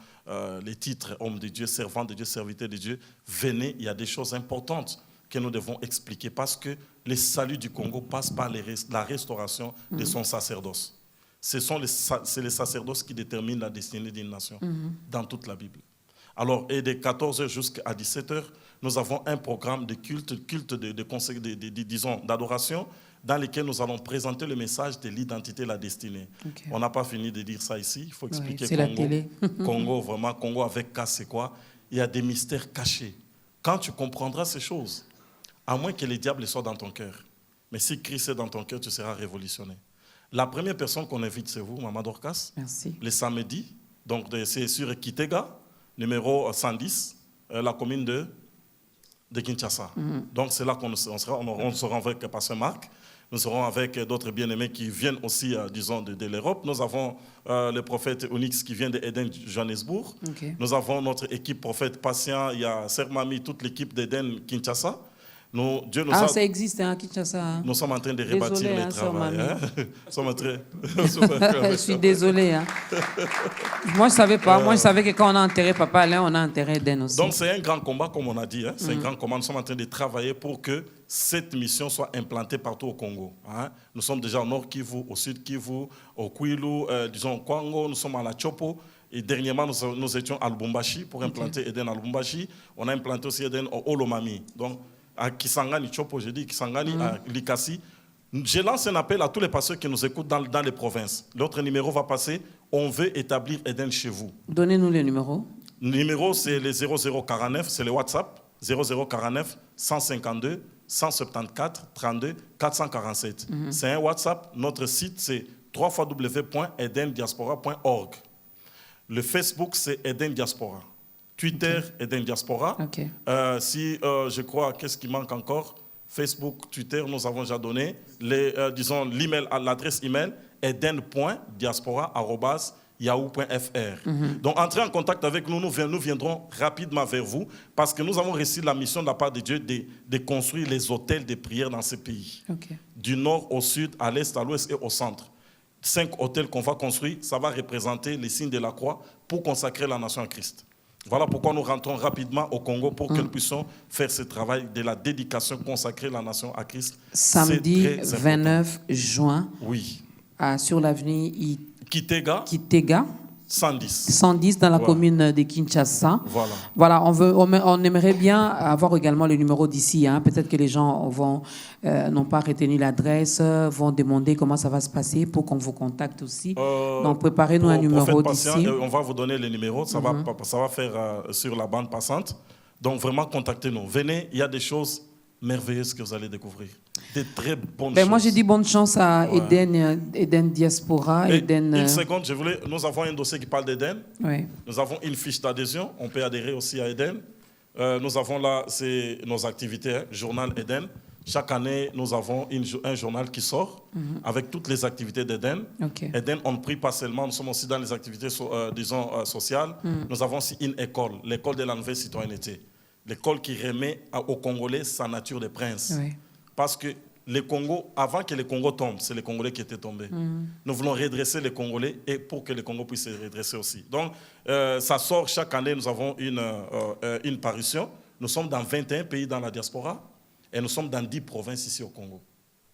les titres homme de Dieu, servant de Dieu, serviteur de Dieu, venez, il y a des choses importantes que nous devons expliquer parce que le salut du Congo passe par la restauration de son sacerdoce. C'est les sacerdoces qui déterminent la destinée d'une nation dans toute la Bible. Alors, et de 14h jusqu'à 17h, nous avons un programme de culte disons, d'adoration, dans lequel nous allons présenter le message de l'identité et la destinée. Okay. On n'a pas fini de dire ça ici. Il faut expliquer Congo. La télé. Congo, vraiment, Congo avec K, c'est quoi? Il y a des mystères cachés. Quand tu comprendras ces choses, à moins que le diable soit dans ton cœur, mais si Christ est dans ton cœur, tu seras révolutionné. La première personne qu'on invite, c'est vous, Maman Dorcas. Merci. Le samedi, donc c'est sur Kitega, numéro 110, la commune de Kinshasa. Donc c'est là qu'on sera avec Pasteur Marc. Nous serons avec d'autres bien-aimés qui viennent aussi, disons, de l'Europe. Nous avons le prophète Onyx qui vient d'Eden, Johannesburg. Okay. Nous avons notre équipe prophète Patient, il y a Sermami, toute l'équipe d'Eden, Kinshasa. Ça existe, hein, Kinshasa. Hein. Nous sommes en train de rebâtir les travaux. Je suis désolé. Hein. Moi, je ne savais pas. Moi, je savais que quand on a enterré Papa Alain, on a enterré Eden aussi. Donc, c'est un grand combat, comme on a dit. Hein. C'est un grand combat. Nous sommes en train de travailler pour que cette mission soit implantée partout au Congo. Hein. Nous sommes déjà au Nord Kivu, au Sud Kivu, au Kwilu, disons au Kwango, nous sommes à la Chopo. Et dernièrement, nous étions à Lubumbashi pour implanter Eden à Lubumbashi. On a implanté aussi Eden au Olomami. Donc, à Kisangani, Chopo, j'ai dit Kisangani, à Likasi. Je lance un appel à tous les pasteurs qui nous écoutent dans les provinces. L'autre numéro va passer. On veut établir Eden chez vous. Donnez-nous le numéro. Le numéro, c'est le 0049, c'est le WhatsApp. 0049 152 174 32 447. C'est un WhatsApp. Notre site, c'est www.edendiaspora.org. Le Facebook, c'est Eden Diaspora. Twitter, Eden Diaspora. Okay. Je crois, qu'est-ce qui manque encore? Facebook, Twitter, nous avons déjà donné. Disons, l'adresse email, eden.diaspora@yahoo.fr. Donc, entrez en contact avec nous, nous viendrons rapidement vers vous, parce que nous avons reçu la mission de la part de Dieu de construire les hôtels de prière dans ces pays. Okay. Du nord au sud, à l'est, à l'ouest et au centre. 5 hôtels qu'on va construire, ça va représenter les signes de la croix pour consacrer la nation à Christ. Voilà pourquoi nous rentrons rapidement au Congo pour que nous puissions faire ce travail de la dédication, consacrer la nation à Christ. Samedi 29 juin, oui. Sur l'avenue Kitega. 110 dans la commune de Kinshasa. Voilà, on aimerait bien avoir également le numéro d'ici. Hein. Peut-être que les gens n'ont pas retenu l'adresse, vont demander comment ça va se passer pour qu'on vous contacte aussi. Donc préparez-nous un numéro d'ici. On va vous donner le numéro, ça va faire sur la bande passante. Donc vraiment contactez-nous. Venez, il y a des choses merveilleuses que vous allez découvrir. Des très bonnes choses. Moi, j'ai dit bonne chance à Eden Diaspora. Une seconde, nous avons un dossier qui parle d'Eden. Oui. Nous avons une fiche d'adhésion. On peut adhérer aussi à Eden. Nous avons là, c'est nos activités, hein, Journal Eden. Chaque année, nous avons un journal qui sort avec toutes les activités d'Eden. Okay. Eden, on ne prie pas seulement, nous sommes aussi dans les activités sociales. Nous avons aussi une école, l'école de la nouvelle citoyenneté. L'école qui remet aux Congolais sa nature de prince. Oui. Parce que le Congo, avant que le Congo tombe, c'est les Congolais qui étaient tombés. Nous voulons redresser les Congolais et pour que le Congo puisse se redresser aussi. Donc, ça sort chaque année, nous avons une parution. Nous sommes dans 21 pays dans la diaspora et nous sommes dans 10 provinces ici au Congo.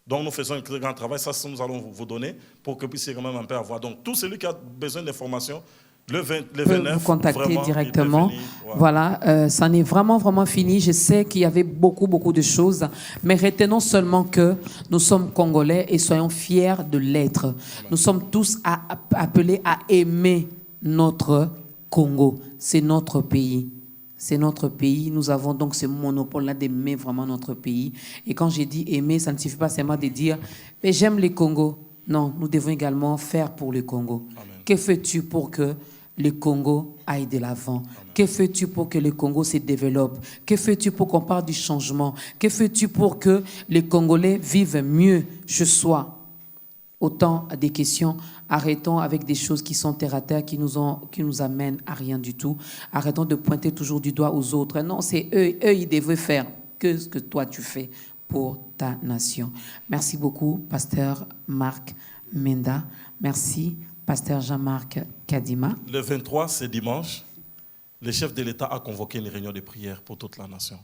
Donc, nous faisons un très grand travail. Ça, nous allons vous donner pour que vous puissiez quand même un peu avoir. Donc, tout celui qui a besoin d'informations, le 29, vous contacter directement. Voilà, ça n'est vraiment fini. Je sais qu'il y avait beaucoup de choses, mais retenons seulement que nous sommes Congolais et soyons fiers de l'être. Nous sommes tous appelés à aimer notre Congo. C'est notre pays. C'est notre pays. Nous avons donc ce monopole-là d'aimer vraiment notre pays. Et quand j'ai dit aimer, ça ne suffit pas seulement de dire « mais j'aime le Congo ». Non, nous devons également faire pour le Congo. Amen. Que fais-tu pour que le Congo aille de l'avant? Que fais-tu pour que le Congo se développe? Que fais-tu pour qu'on parle du changement? Que fais-tu pour que les Congolais vivent mieux chez soi? Autant des questions. Arrêtons avec des choses qui sont terre à terre, qui nous amènent à rien du tout. Arrêtons de pointer toujours du doigt aux autres. Non, c'est eux, ils devraient faire que ce que toi tu fais pour ta nation. Merci beaucoup, Pasteur Marc Menda. Merci, Pasteur Jean-Marc Kadima. Le 23, c'est dimanche. Le chef de l'État a convoqué une réunion de prière pour toute la nation.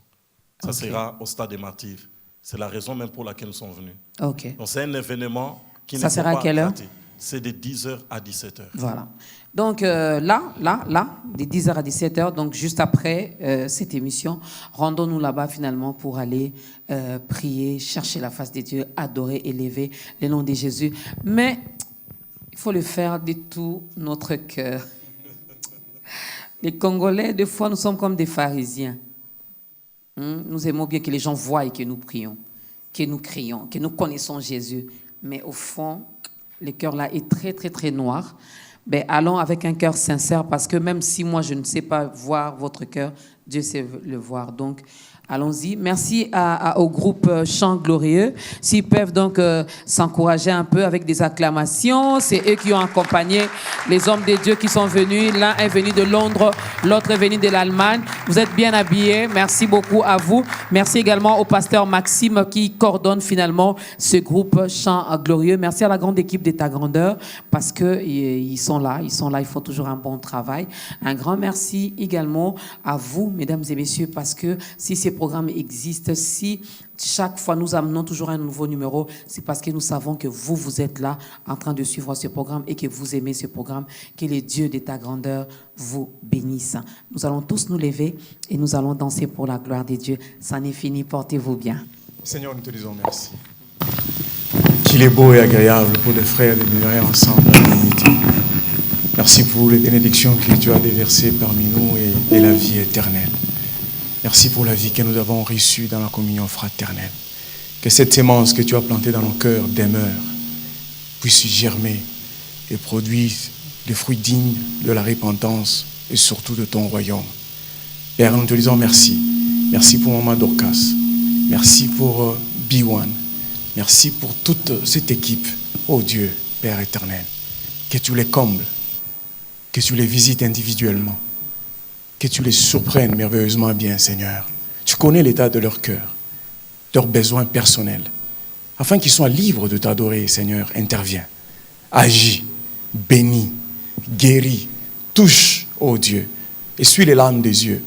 Ça sera au stade des Martyrs. C'est la raison même pour laquelle nous sommes venus. Okay. Donc c'est un événement qui ça sera à quelle heure? c'est de 10h à 17h. Voilà. Donc là, de 10h à 17h, donc juste après cette émission, rendons-nous là-bas finalement pour aller prier, chercher la face de Dieu, adorer, élever le nom de Jésus. Mais il faut le faire de tout notre cœur. Les Congolais, des fois, nous sommes comme des pharisiens. Nous aimons bien que les gens voient que nous prions, que nous crions, que nous connaissons Jésus. Mais au fond, le cœur là est très, très, très noir. Ben, allons avec un cœur sincère, parce que même si moi, je ne sais pas voir votre cœur, Dieu sait le voir. Donc, allons-y. Merci au groupe Chant Glorieux. S'ils peuvent donc s'encourager un peu avec des acclamations. C'est eux qui ont accompagné les hommes de Dieu qui sont venus. L'un est venu de Londres, l'autre est venu de l'Allemagne. Vous êtes bien habillés. Merci beaucoup à vous. Merci également au pasteur Maxime qui coordonne finalement ce groupe Chant Glorieux. Merci à la grande équipe d'État Grandeur parce qu'ils sont là, ils font toujours un bon travail. Un grand merci également à vous, mesdames et messieurs, parce que si ces programmes existent, si chaque fois nous amenons toujours un nouveau numéro, c'est parce que nous savons que vous êtes là en train de suivre ce programme et que vous aimez ce programme. Que les dieux de ta grandeur vous bénissent. Nous allons tous nous lever et nous allons danser pour la gloire de Dieu. Ça n'est fini, portez-vous bien. Seigneur, nous te disons merci. Qu'il est beau et agréable pour des frères de demeurer ensemble en unité. Merci pour les bénédictions que tu as déversées parmi nous et la vie éternelle. Merci pour la vie que nous avons reçue dans la communion fraternelle. Que cette sémence que tu as plantée dans nos cœurs demeure, puisse germer et produire des fruits dignes de la repentance et surtout de ton royaume. Père, nous te disons merci. Merci pour Maman Dorcas. Merci pour B1. Merci pour toute cette équipe. Oh Dieu, Père éternel, que tu les combles, que tu les visites individuellement, que tu les surprennes merveilleusement bien, Seigneur. Tu connais l'état de leur cœur, leurs besoins personnels. Afin qu'ils soient libres de t'adorer, Seigneur, interviens. Agis, bénis, guéris, touche, ô Dieu. Essuie les larmes des yeux,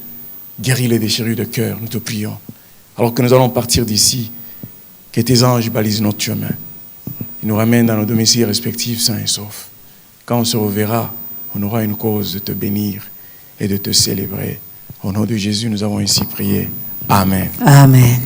guéris les déchirures de cœur, nous te prions. Alors que nous allons partir d'ici, que tes anges balisent notre chemin. Ils nous ramènent dans nos domiciles respectifs sains et saufs. Quand on se reverra, on aura une cause de te bénir et de te célébrer. Au nom de Jésus, nous avons ainsi prié. Amen. Amen.